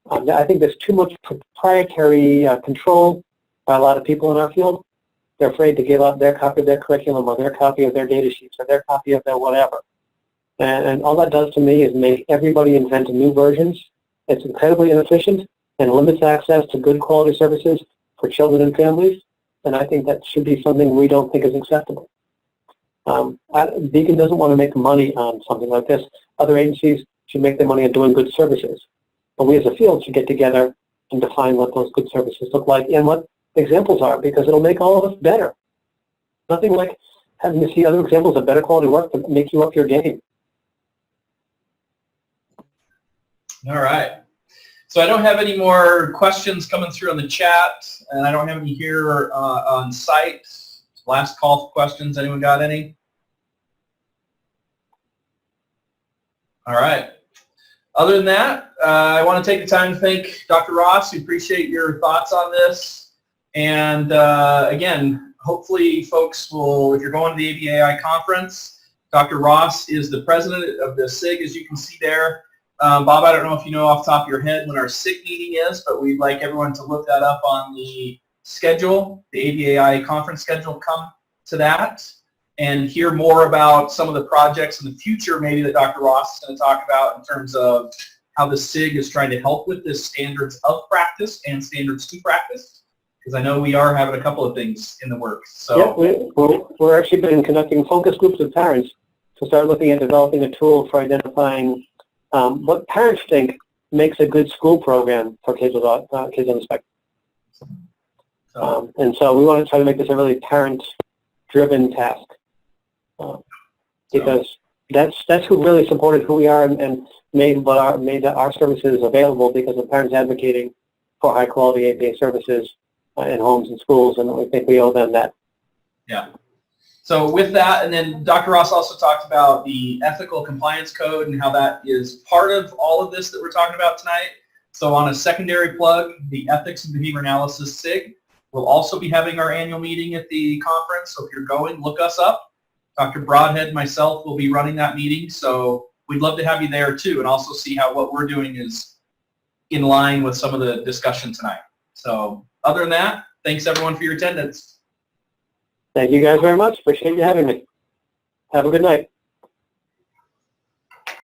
I think there's too much proprietary control by a lot of people in our field. They're afraid to give up their copy of their curriculum or their copy of their data sheets or their copy of their whatever. And all that does to me is make everybody invent new versions. It's incredibly inefficient and limits access to good quality services for children and families. And I think that should be something we don't think is acceptable. Beacon doesn't want to make money on something like this. Other agencies should make their money on doing good services. But we as a field should get together and define what those good services look like and what examples are, because it'll make all of us better. Nothing like having to see other examples of better quality work to make you up your game. All right. So I don't have any more questions coming through on the chat, and I don't have any here on site. Last call for questions. Anyone got any? All right. Other than that, I want to take the time to thank Dr. Ross. We appreciate your thoughts on this. And again, hopefully folks will, if you're going to the ABAI conference, Dr. Ross is the president of the SIG, as you can see there. Bob, I don't know if you know off the top of your head when our SIG meeting is, but we'd like everyone to look that up on the schedule, the ABAI conference schedule. Come to that and hear more about some of the projects in the future maybe that Dr. Ross is going to talk about in terms of how the SIG is trying to help with this standards of practice and standards to practice. Because I know we are having a couple of things in the works. So yeah, we're actually been conducting focus groups with parents to start looking at developing a tool for identifying what parents think makes a good school program for kids on the spectrum. And so we want to try to make this a really parent-driven task because that's who really supported who we are and made our services available because of parents advocating for high-quality ABA services in homes and schools, and we think we owe them that. Yeah. So with that, and then Dr. Ross also talked about the ethical compliance code and how that is part of all of this that we're talking about tonight. So on a secondary plug, the Ethics and Behavior Analysis SIG will also be having our annual meeting at the conference. So if you're going, look us up. Dr. Broadhead and myself will be running that meeting. So we'd love to have you there too, and also see how what we're doing is in line with some of the discussion tonight. So Other than that, thanks everyone for your attendance. Thank you guys very much. Appreciate you having me. Have a good night.